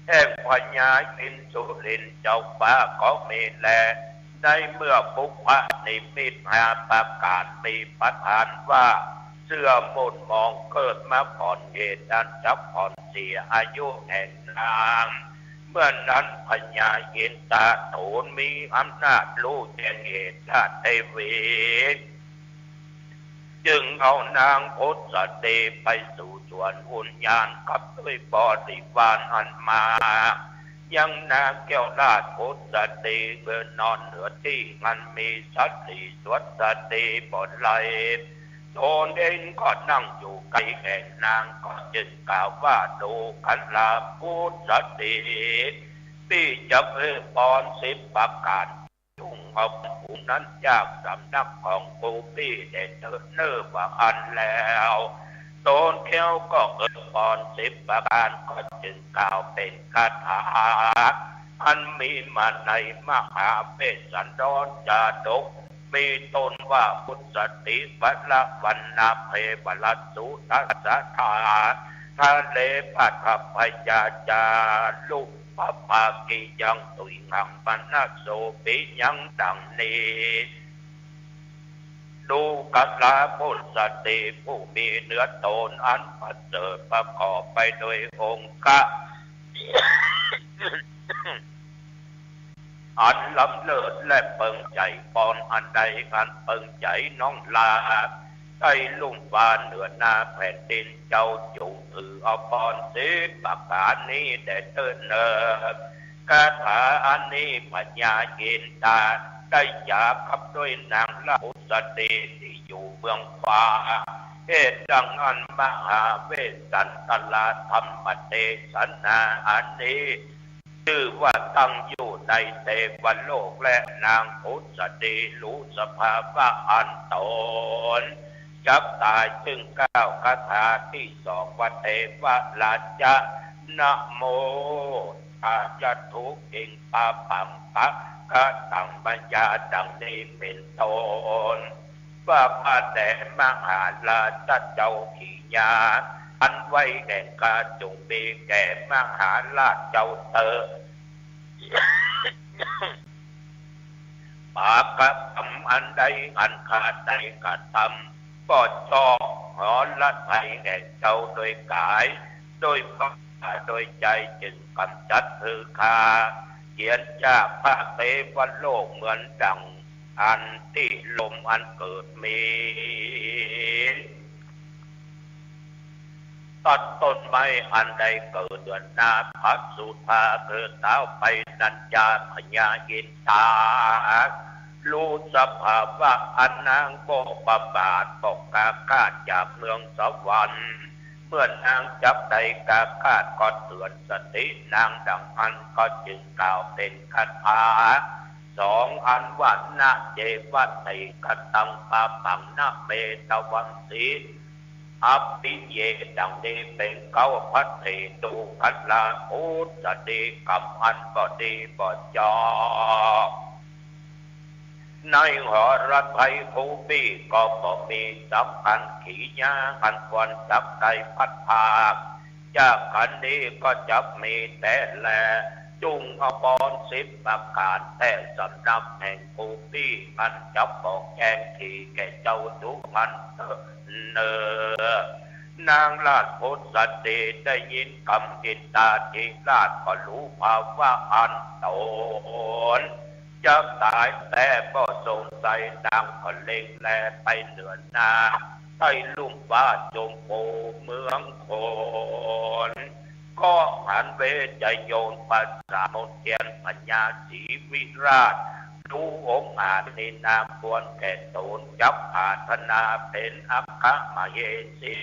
แห่งพญาอินสุรินเจ้าฟ้าก็มีแลในเมื่อปุพพนิมิตหาประกาศมีประทานว่าเสื้อมนมองเกิดมาผ่อนเหตุอันจับผ่อนเสียอายุแห่งนางเมื่อนั้นพญาอินตาโถนมีอำนาจรู้แจ้งเหตุชาติเทวีจึงเอานางพุทธเดชไปสู่สวนอุญญาณกับด้วยบริวารอันมายังนางแก้วราชพุทธเดชเมื่อนอนเหนือที่มันมีสัตว์สีสวดสติบทไหลโตนเองก็นั่งอยู่ใกล้แห่งนางก็จึงกล่าวว่าดูขันลาพุทธเดชที่จะเพื่อปอน10 ประการจุงเอาผู้นั้นจากสำนักของปูพี่ได้เนิ่นว่าอันแล้วโตนเขี้ยวก็เกิดปอน10 ประการก็จึงกล่าวเป็นคาถาอันมีมาในมหาเวสสันดรจาดกมีตนว่าพุทธติวัลวันนาเพวรัสสุทัสสะธาทะเลปัทพยาจาลุปปากิยังตุยงังปนัสโสปิยังดังนี้ดูกัลลาพุทธติผู้มีเนื้อโตนอันประเสริฐประกอบไปโดยองค์กะอันล้ำเลิศและเปิงใจปอนอันใดอันเปิงใจน้องลาได้ลุ่มวานเหนือหน้าแผ่นดินเจ้าจุงถือเอาปอน10 ประการนี้ได้เตินเนิบคาถาอันนี้ปัญญาเย็นตาได้หยาบกับด้วยนางละพุทธเดชที่อยู่เมืองฟ้าเหตุดังอันมหาเวสสันตลาธรรมเทศนาอันนี้ชื่อว่าตั้งอยู่ในเทวโลกและนางพุทธเดชรู้สภาวะอันตนจักตายจึงก้าวคาถาที่2ว่าเทวราชนะโมอาจะทุกขิงปาปังปะกะตังปัญญาดังนี้เป็นต้นว่าพระแต่มหาราชเจ้าขีญาอันไว้แห่งกาจงมีแก่มหาราชเจ้าเตอปากะทำอันใดอันขาดใดกะทำก็ชอบหอละไทยแห่งเจ้าโดยกายโดยพระโดยใจจึงกำจัดคือคาเขียนจากพระเทวโลกเหมือนดังอันที่ลมอันเกิดมีตัดต้นไม้อันใดเกิดเดือนนาพัดสุธาเกิดเท้าไปนัญญาพญาอินตารู้สภาวะอันนางโบกบาทปกกาคาดจากเมืองสวรรค์เมื่อนางจับใจกาคาดก็เตือนสตินางดังอันก็จึงกล่าวเป็นคาถา2อันว่านะเจวัตติกตังปาปังนะเมตวันสีอภิเยดังนี้เป็นเก้าพัทธิตูขันลาพุทธดีกับอันบดีบจอในหอรัฐไทยผู้ปีก็บอกมีสัมพันธ์ขีญาอันควรจับใจพัดพาจากกันนี้ก็จับมีแต่แล จุงอปร10ประการแต่สำนับแห่งภูมิมันจับบอกแกงทีแก่เจ้าทุกมันเนอนางราชโพสติได้ยินคำกินตาทีราชก็รู้ภาวะอันโตนจะตายแต่ก็สงสัยดังก็เล็งแลไปเหนือนาใต้ลุ่มว่าจมโปเมืองโคนก็หันเวจะโยนปัสสามนเทียนปัญญาศรีวิราชดูองค์อาจในนามควรแก่ตนจับอาธนาเป็นอัคคมเหสี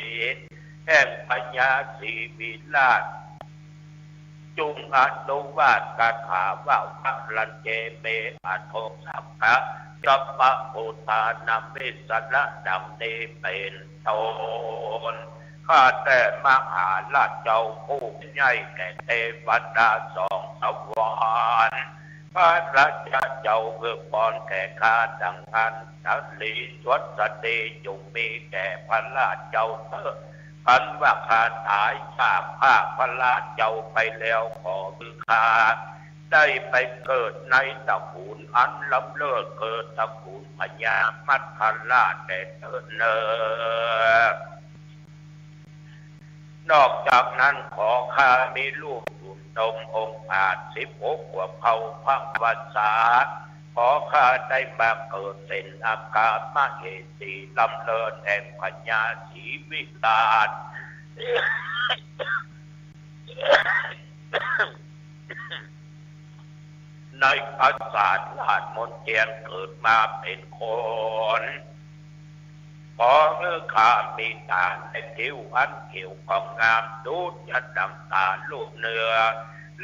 แห่งปัญญาศรีวิราชจุงอนุวาสคาถาว่าพระลันเจเมอัโทสัพพะจัปปะปุตานามิสระดังนี้เป็นต้นข้าแต่มหาราชเจ้าผู้ใหญ่แก่เทวดาสองสวรรค์พระราชเจ้าเพื่อปอนแก่ข้าดังนั้นนักลีสวดสติจงมีแก่พระราชเจ้าเถิดพันว่าข้าตายจากภาคพระราชเจ้าไปแล้วขอคือข้าได้ไปเกิดในตระกูลอันล้ำเลิศเกิดตระกูลพญามัทธราชแต่เถิดเนิดนอกจากนั้นขอข้ามีลูกบุญนมองค์อาจ16 กว่าเผ่าพระวสสาขอข้าได้มาเกิดเป็นอากาศมเหสีลำเลิศแห่งพญาศรีวิราชในปราสาทราชมนเทียนเกิดมาเป็นคนขอเมื่อข้ามีตาในผิวอันเขียวของงามดูจะดังตาลูกเนื้อ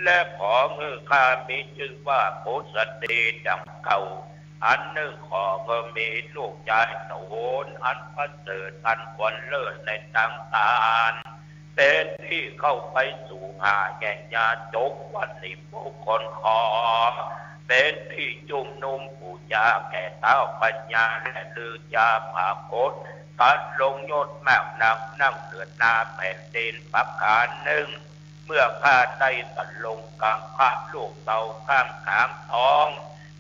และขอเมื่อข้ามีชื่อว่าโพสติดังเก่าอันหนึ่งขอเมื่อมีลูกชายโตนอันประเสริฐอันควรเลิศในต่างๆเป็นที่เข้าไปสู่หาแก่งยาจกวันนี้ผู้คนขอเป็นที่จุ่มนุ่มปู่ยาแก่เต้าปัญญาและลือยาผาโคตตัดลงยศแมวนักนั่งเดือดนาแผ่นดินประการหนึ่งเมื่อข้าได้ตัดลงกลางพระลูกเตาข้างขางท้อง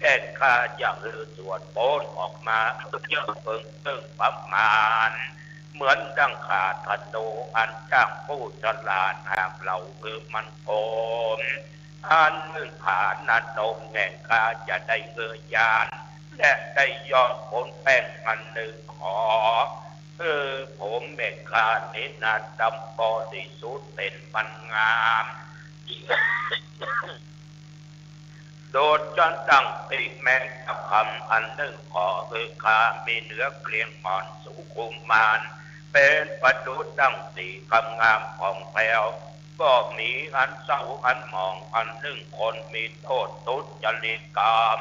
แก่ข้าอย่างลือส่วนโปนออกมาเยอะเพิ่งตึงประมาณเหมือนดังขาดธนูอันจ้างผู้ฉลาดหากเราคือมันโกนอันหนึ่งผ่านนันนมแห่งข้าจะได้เงยยานและได้ยอดผลแป้งอันหนึ่งขอผมแม่ข้านินาดำบริสุทธิ์เป็นมันงามโดดจนดังปีกแมงกับคำอันหนึ่งขอข้ามีเนื้อเกลียงอ่อนสุขุมมานเป็นประดุจดังสีคำงามของแผ่วก็มีอันเศร้าอันหมองอันหนึ่งคนมีโทษทุจริตกรรม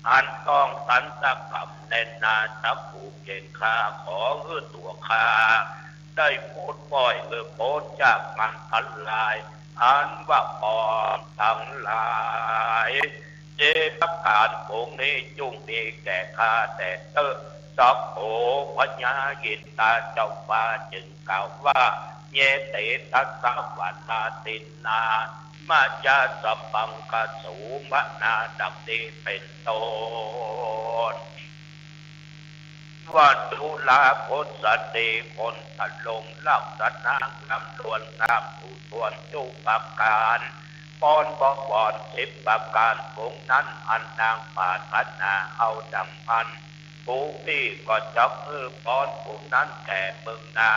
อันต้องสันตกรรมในนาทักผูกเก่งข้าขอตัวข้าได้พูดปล่อยโพดจากมันทันลายอันว่าปอมทั้งหลายเจ็บการพงนี้จุงมีแก่ข้าแต่สัพโอพญากิตาเจ้าฟ้าจึงกล่าวว่าเยเตทัสสะวัฏาตินนามาจาสัพพังกสูมนาดังนี้เป็นต้นวัตถุลาพสติคนตะลงลักษณะคำนวณงามผู้ทวนจุประการปอนบอน10 ประการผงนั้นอันนางปาถนาเอาดำพันผู้พี่ก็จับปอนผงนั้นแก่เมืองนา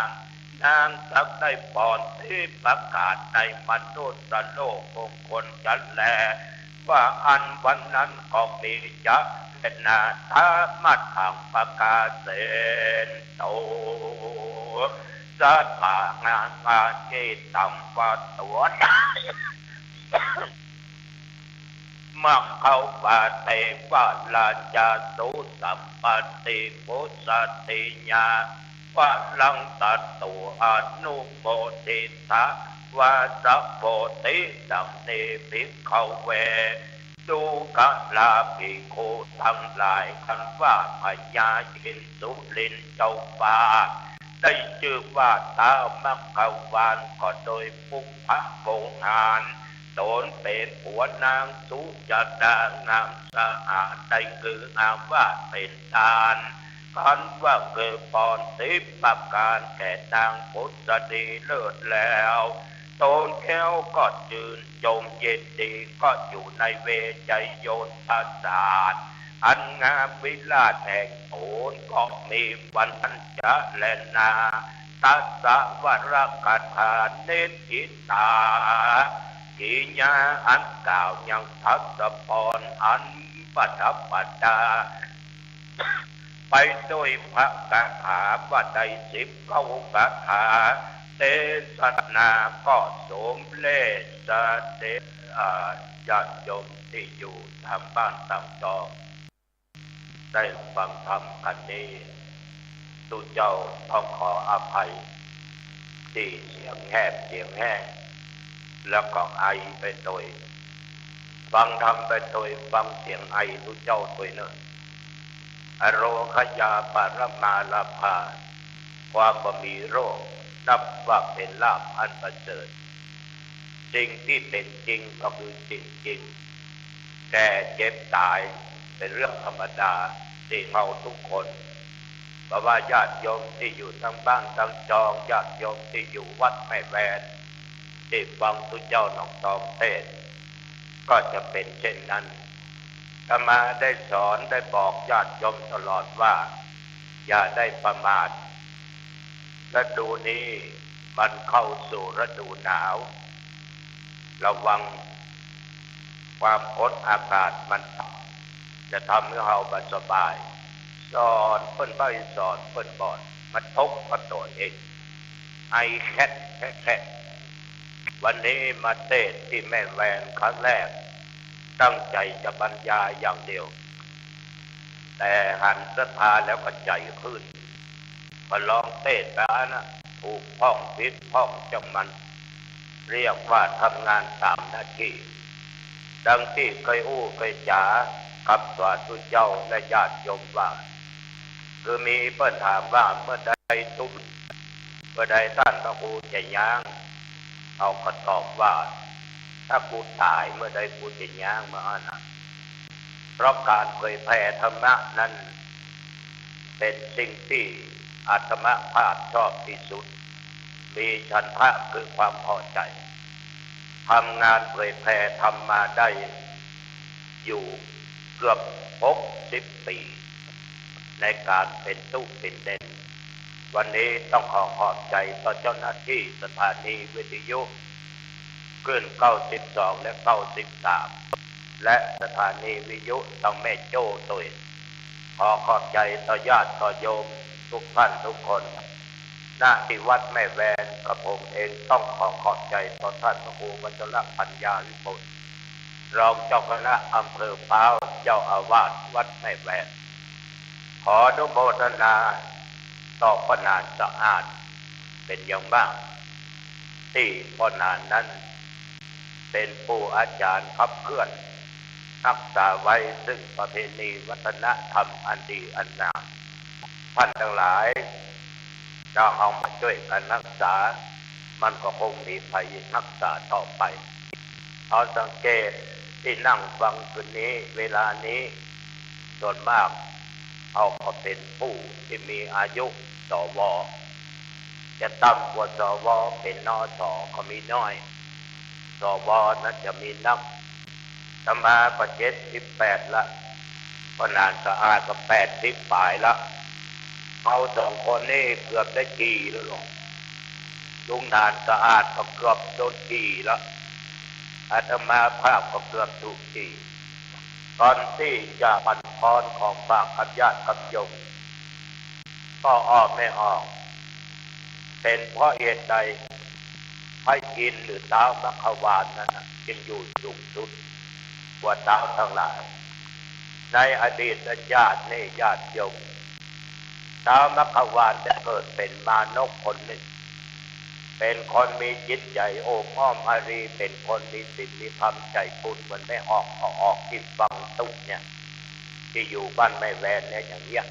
งสักได้ปอนที่ประกาศในมนุษย์โลกมงคลจันแลว่าอันวันนั้นก็มีจะเป็นนาธามัดทางประกาศเสนโตสัตตางางาเจตัมวัตตัวมักเข้าปาเตวะลาจาสุสัมปติปุสติญาว่าลังตัดตัวอนุโมทิตาวาสัพโพติดังเนภิกขเวดูกะลาภิกขุทั้งหลายคันว่าพญายินสุลินเจ้าฟ้าได้ชื่อว่าท้าวมัคควานก็โดยปุพพะโกหาน ตนเป็นผัวนางสุจดางามสะอาดได้คืองามว่าเป็นทานคันว่าเกิดปอน10 ประการแก่นางพุทธดีเลิศแล้วตนแก้วก็ยืนจมเย็นดีก็อยู่ในเวใจโยนประสาทอันงามวิลาศแห่งโขนก็มีวันทันจะแลนาตัสสะวรกถาเนติตากิญาอันกล่าวยังทัศพรอันปัทปดาไปด้วยพระคาถาว่าได้10 เข้าคาถาเทศนาก็สมเลสเดญาติโยมที่อยู่ทางบ้านต่างจอได้ฟังธรรมกันนี้ตุเจ้าต้องขออภัยที่เสียงแหบเสียงแห้งแล้วก็ไอไปโดยฟังธรรมไปโดยฟังเสียงไอตุเจ้าตัวเนออโรคยาปรมาลาภาความบ่มีโรคนับว่าเป็นลาภอันประเสริฐสิ่งที่เป็นจริงก็คือจริงแก่เจ็บตายเป็นเรื่องธรรมดาที่เราทุกคนเพราะว่าญาติโยมที่อยู่ทั้งบ้านทั้งจองญาติโยมที่อยู่วัดแม่แวนที่ฟังตุเจ้าหนองตองเทศก็จะเป็นเช่นนั้นอาตมาได้สอนได้บอกญาติโยมตลอดว่าอย่าได้ประมาทฤดูนี้มันเข้าสู่ฤดูหนาวระวังความกดอากาศมันจะทำให้เราไม่สบายสอนเพิ่นใบสอนเพิ่นบอดมันทุกข์กับตัวเองไอแค่วันนี้มาเทศที่แม่แวนครั้งแรกตั้งใจจะบรรยายอย่างเดียวแต่หันศรัทธาแล้วก็ใจขึ้นก็ลองเทศไปนะถูกพ้องผิดพ้องจังมันเรียกว่าทำงานตามหน้าที่ดังที่เคยเคยจ๋ากับสาธุเจ้าและญาติโยมว่าคือมีเปิ้นถามว่าเมื่อใดตุ้มเมื่อใดท่านพระครูจะย่างเอาก็ตอบว่าถ้ากูตายเมื่อใดกูจะย่างเมื่อนั้นเพราะการเผยแผ่ธรรมะนั้นเป็นสิ่งที่อาตมาภาพชอบที่สุดมีฉันทะคือความพอใจทำงานเผยแผ่ทำมาได้อยู่เกือบ60 ปีในการเป็นตู้เป็นเด่นวันนี้ต้องขอบใจต่อเจ้าหน้าที่สถานีวิทยุคลื่น92และ93และสถานีวิทยุต้องแม่โจ้ตัวขอบใจต่อญาติต่อโยมทุกท่านทุกคนหน้าที่วัดแม่แวนกับผมเองต้องขอบใจต่อท่านพระครูวัชรปัญญาวิมลรองเจ้าคณะอำเภอพร้าวเจ้าอาวาสวัดแม่แวนขออนุโมทนาต่อพ่อนานสะอาดเป็นอย่างมากที่พ่อนานนั้นเป็นผู้อาจารย์ขับเคลื่อนรักษาไว้ซึ่งประเพณีวัฒนธรรมอันดีอันงามท่านทั้งหลายเราเอามาช่วยกันรักษามันก็คงมีภัยรักษาต่อไปเอาสังเกตที่นั่งฟังคืนนี้เวลานี้ส่วนมากเขาก็เป็นผู้ที่มีอายุสวจะต่ำกว่าสวเป็นนสก็มีน้อยสวนั้นจะมีนักธรรมาก็78ละพอนานสะอาดก็80 ปลายละเอา2 คนนี่เกือบได้กี่แล้วหรอลุงนานสะอาดก็เกือบโดนกี่แล้วอาตมาภาพก็เกือบถูกกี่ตอนที่จะบรรพรของฝากกับญาติกับโยมก็ออกไม่ออกเป็นเพราะเหตุใดให้กินหรือเท้ามัคควานนั้นจึงอยู่สูงสุดกว่าเท้าทั้งหลายในอดีตญาตินี่ญาติโยมเท้ามัคควานจะเกิดเป็นมานพคนหนึ่งเป็นคนมีจิตใจโอ้อ้อมอารีเป็นคนมีศีลมีธรรมใจคุณมันไม่ออกที่ฟังตุกเนี่ยที่อยู่บ้านแม่แวนเนี่ยอย่างเงี้ย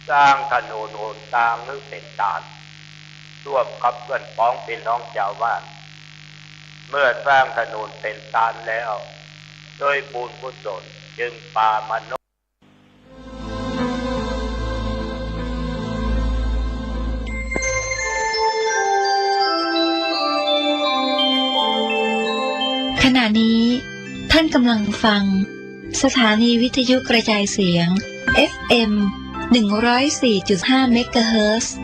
สร้างถนนหนทางหรือเป็นด่านร่วมกับเพื่อนพ้องเป็นน้องชาวบ้าน เมื่อสร้างถนนเป็นตานแล้วด้วยบุญกุศลจึงปามนุษย์ขณะนี้ท่านกำลังฟังสถานีวิทยุกระจายเสียง FM 104.5 เมกะเฮิรตซ์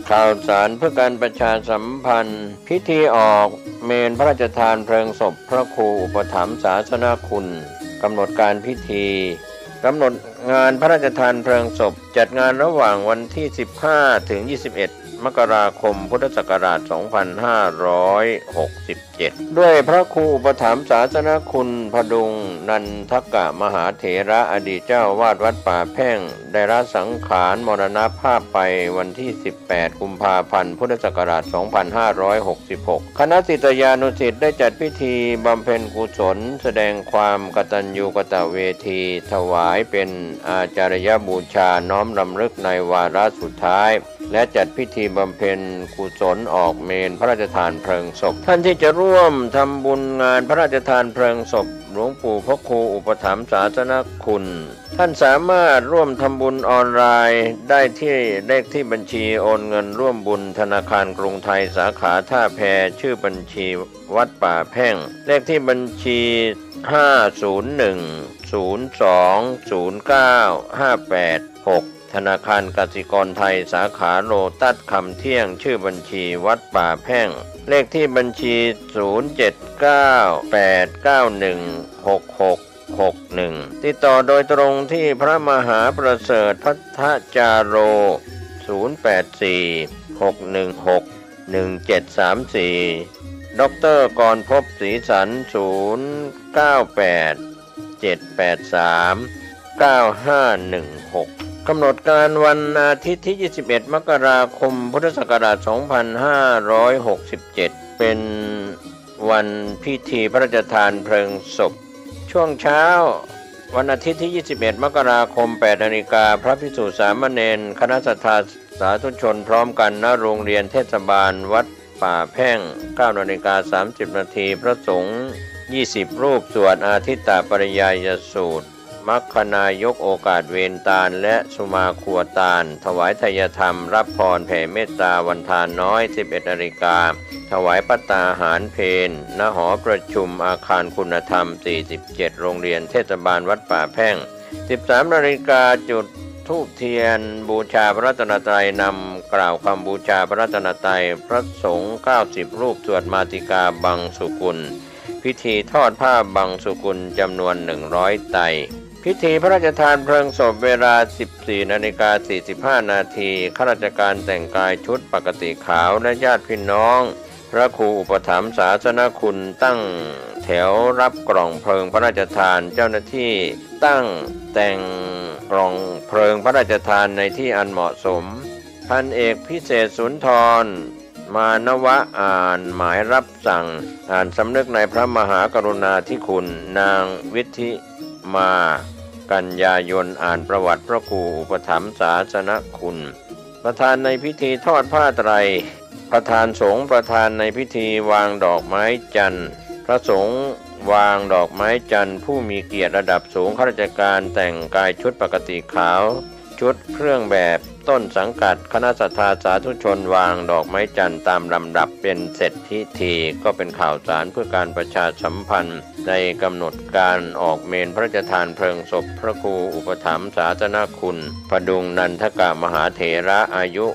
ข่าวสารเพื่อการประชาสัมพันธ์พิธีออกเมนพระราชทานเพลิงศพพระครูอุปถัมภ์ศาสนคุณกำหนดการพิธีกำหนดงานพระราชทานเพลิงศพจัดงานระหว่างวันที่15ถึง21มกราคมพุทธศักราช2567ด้วยพระครูอุปถัมภ์ศาสนคุณพดุงนันทกะมหาเถระอดีตเจ้าวาดวัดป่าแพ่งได้ละสังขารมรณภาพไปวันที่18กุมภาพันธ์พุทธศักราช2566คณะศิษยานุศิษย์ได้จัดพิธีบำเพ็ญกุศลแสดงความกตัญญูกตเวทีถวายเป็นอาจารยบูชาน้อมรำลึกในวาระสุดท้ายและจัดพิธีบำเพ็ญกุศลออกเมนพระราชทานเพลิงศพท่านที่จะร่วมทำบุญงานพระราชทานเพลิงศพหลวงปู่พระครูอุปถัมภ์ศาสนคุณท่านสามารถร่วมทำบุญออนไลน์ได้ที่เลขที่บัญชีโอนเงินร่วมบุญธนาคารกรุงไทยสาขาท่าแพชื่อบัญชีวัดป่าแพ่งเลขที่บัญชี501020958ธนาคารกสิกรไทยสาขาโลตัสคำเที่ยงชื่อบัญชีวัดป่าแพ่งเลขที่บัญชี0798916661ติดต่อโดยตรงที่พระมหาประเสริฐพัทธจาโร0846161734ดร.กรภพศรีสัน0987839516กำหนดการวันอาทิตย์ที่21มกราคมพุทธศักราช2567เป็นวันพิธีพระราชทานเพลิงศพช่วงเช้าวันอาทิตย์ที่21มกราคม 8 นาฬิกาพระภิกษุสามเณรคณะศรัทธาสาธุชนพร้อมกันณโรงเรียนเทศบาลวัดป่าแพ่ง 9:30 นาทีพระสงฆ์20รูปสวดอาทิตตปริยายสูตรมัคคนายกโอกาสเวรตาลและสุมาครัวตาลถวายทายธรรมรับพรแผ่เมตตาวันทานน้อย 11 นาฬิกาถวายภัตตาหารเพลณหอประชุมอาคารคุณธรรม 47 โรงเรียนเทศบาลวัดป่าแพ่ง 13 นาฬิกาจุดธูปเทียนบูชาพระรัตนตรัยนำกล่าวคำบูชาพระรัตนตรัยพระสงฆ์90 รูปสวดมาติกาบังสุกุลพิธีทอดผ้าบังสุกุลจำนวน100ไตรพิธีพระราชทานเพลิงศพเวลา 14:45 นาทีข้าราชการแต่งกายชุดปกติขาวและญาติพี่น้องพระครูอุปถัมภ์ศาสนคุณตั้งแถวรับกล่องเพลิงพระราชทานเจ้าหน้าที่ตั้งแต่งกล่องเพลิงพระราชทานในที่อันเหมาะสมพันเอกพิเศษสุนทรมานวะอ่านหมายรับสั่งอ่านสำนึกในพระมหากรุณาธิคุณนางวิธิมากันยายนอ่านประวัติพระครูอุปถัมภ์ศาสนคุณประธานในพิธีทอดผ้าไตรประธานสงฆ์ประธานในพิธีวางดอกไม้จันทร์พระสงฆ์วางดอกไม้จันทร์ผู้มีเกียรติระดับสูงข้าราชการแต่งกายชุดปกติขาวชุดเครื่องแบบต้นสังกัดคณะศรัทธาสาธุชนวางดอกไม้จันทร์ตามลำดับเป็นเสร็จพิธีก็เป็นข่าวสารเพื่อการประชาสัมพันธ์ในกำหนดการออกเมนพระราชทานเพลิงศพพระครูอุปถัมภ์ศาสนคุณพดุงนันทกะมหาเถระอายุ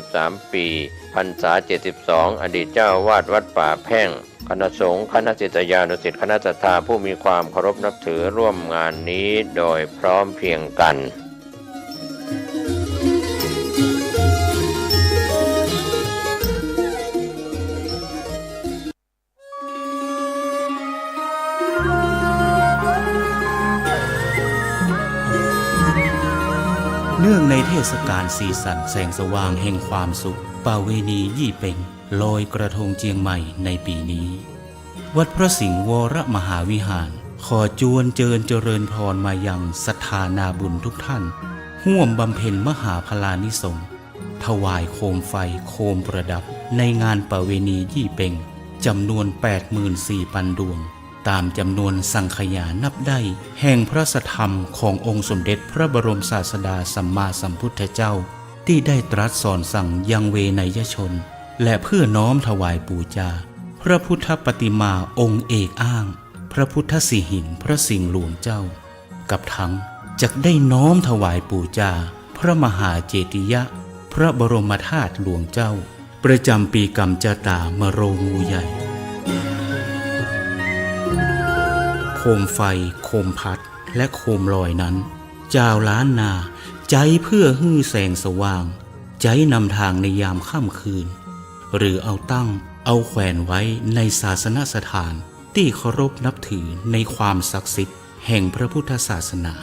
93ปีพรรษา72อดีตเจ้าวาดวัดป่าแพ่งคณะสงฆ์คณะศิษยานุศิษย์คณะศรัทธาผู้มีความเคารพนับถือร่วมงานนี้โดยพร้อมเพรียงกันเนื่องในเทศกาลสีสันแสงสว่างแห่งความสุขประเวณียี่เป่งลอยกระทงเจียงใหม่ในปีนี้วัดพระสิงห์วรมหาวิหาร ขอจวนเจริญพรมายังศรัทธานาบุญทุกท่านร่วมบำเพ็ญมหาพลานิสงส์ถวายโคมไฟโคมประดับในงานประเวณียี่เป็งจำนวน 84,000 ดวงตามจำนวนสังขยานับได้แห่งพระสัทธรรมขององค์สมเด็จพระบรมศาสดาสัมมาสัมพุทธเจ้าที่ได้ตรัสสอนสั่งยังเวนยชนและเพื่อน้อมถวายบูชาพระพุทธปฏิมาองค์เอกอ้างพระพุทธสิหิงพระสิงห์หลวงเจ้ากับทั้งจักได้น้อมถวายบูชาพระมหาเจติยะพระบรมธาตุหลวงเจ้าประจำปีกำจตามโรงงูใหญ่โคมไฟโคมพัดและโคมลอยนั้นเจ้าล้านนาใจเพื่อฮื้อแสงสว่างใจนำทางในยามค่ำคืนหรือเอาตั้งเอาแขวนไว้ในศาสนสถานที่เคารพนับถือในความศักดิ์สิทธิ์แห่งพระพุทธศาสนา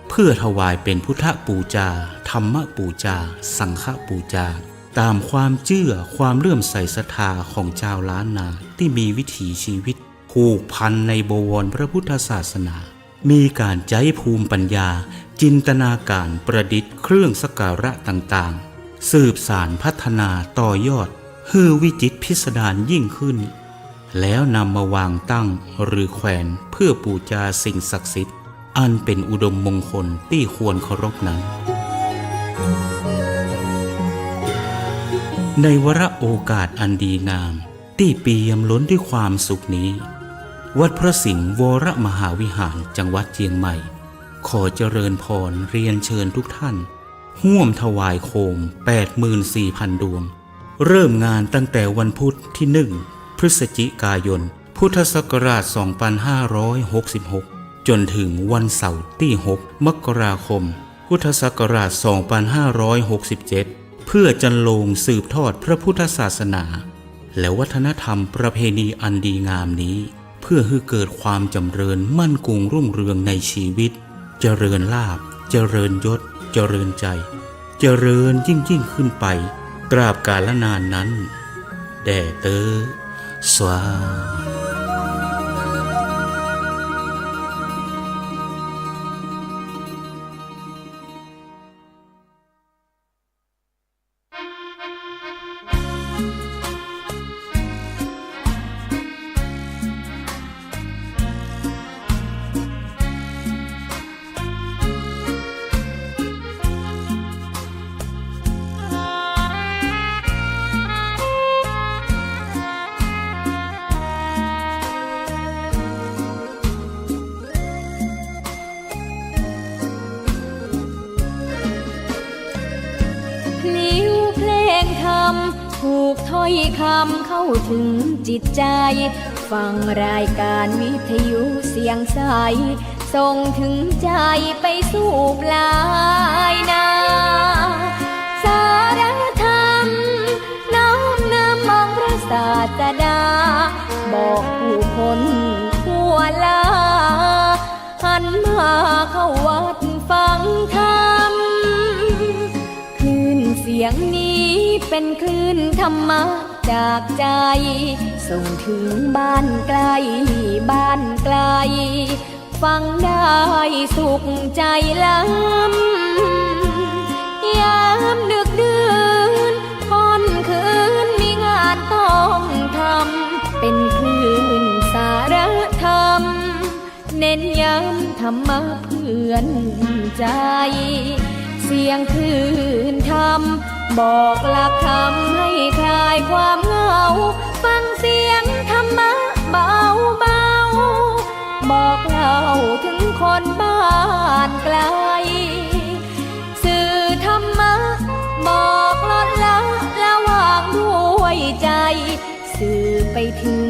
เพื่อถวายเป็นพุทธบูชาธรรมบูชาสังฆบูชาตามความเชื่อความเลื่อมใสศรัทธาของชาวล้านนาที่มีวิถีชีวิตผูกพันในบวรพระพุทธศาสนามีการใช้ภูมิปัญญาจินตนาการประดิษฐ์เครื่องสักการะต่างๆสืบสานพัฒนาต่อยอดให้วิจิตรพิสดารยิ่งขึ้นแล้วนำมาวางตั้งหรือแขวนเพื่อบูชาสิ่งศักดิ์สิทธิ์อันเป็นอุดมมงคลที่ควรเคารพนั้นในวาระโอกาสอันดีงามที่เปี่ยมล้นด้วยความสุขนี้วัดพระสิงห์วรมหาวิหารจังหวัดเชียงใหม่ขอเจริญพรเรียนเชิญทุกท่านร่วมถวายโคม 84,000 ดวงเริ่มงานตั้งแต่วันพุธที่ 1 พฤศจิกายนพุทธศักราช 2566 จนถึงวันเสาร์ที่ 6 มกราคม พุทธศักราช 2567 เพื่อจันโลงสืบทอดพระพุทธศาสนาและวัฒนธรรมประเพณีอันดีงามนี้เพื่อให้เกิดความจำเริญมั่นคงรุ่งเรืองในชีวิตเจริญลาภเจริญยศเจริญใจเจริญยิ่งขึ้นไปตราบกาลนานนั้นแด่เตอสวาถูกถ้อยคำเข้าถึงจิตใจฟังรายการวิทยุเสียงใสส่งถึงใจไปสู่ปลายนาสารธรรมน้อมนำมองพระศาสดาบอกผู้คนทั่วลาหันมาเข้าวัดฟังธรรมคลื่นเสียงนี้เป็นคลื่นธรรมะจากใจส่งถึงบ้านไกลบ้านไกลฟังได้สุขใจล้ำยามดึกดื่นค่ำคืนมีงานต้องทำเป็นคลื่นสารธรรมเน้นย้ำธรรมะเพื่อนใจเสียงคลื่นธรรมบอกหลักธรรมให้คลายความเหงาฟังเสียงธรรมะเบาเบาบอกเล่าถึงคนบ้านไกลสื่อธรรมะบอกลดละวางด้วยใจสื่อไปถึง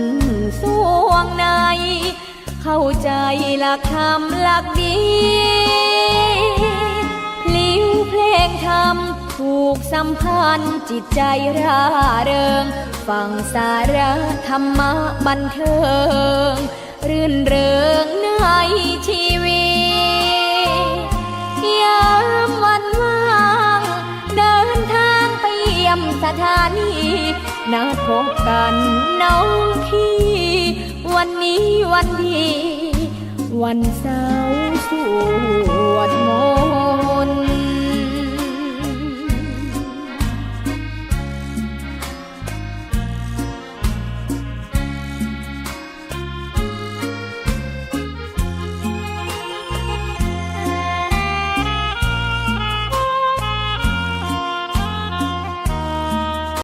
สวงในเข้าใจหลักธรรมหลักดีพลิ้วเพลงธรรมผูกสัมพันธ์จิตใจร่าเริงฟังสาระธรรมะบันเทิงรื่นเริงในชีวิตยามวันว่างเดินทางไปเยี่ยมสถานีนัดพบกันน้องพี่วันนี้วันดี วันเสาร์สวดมนต์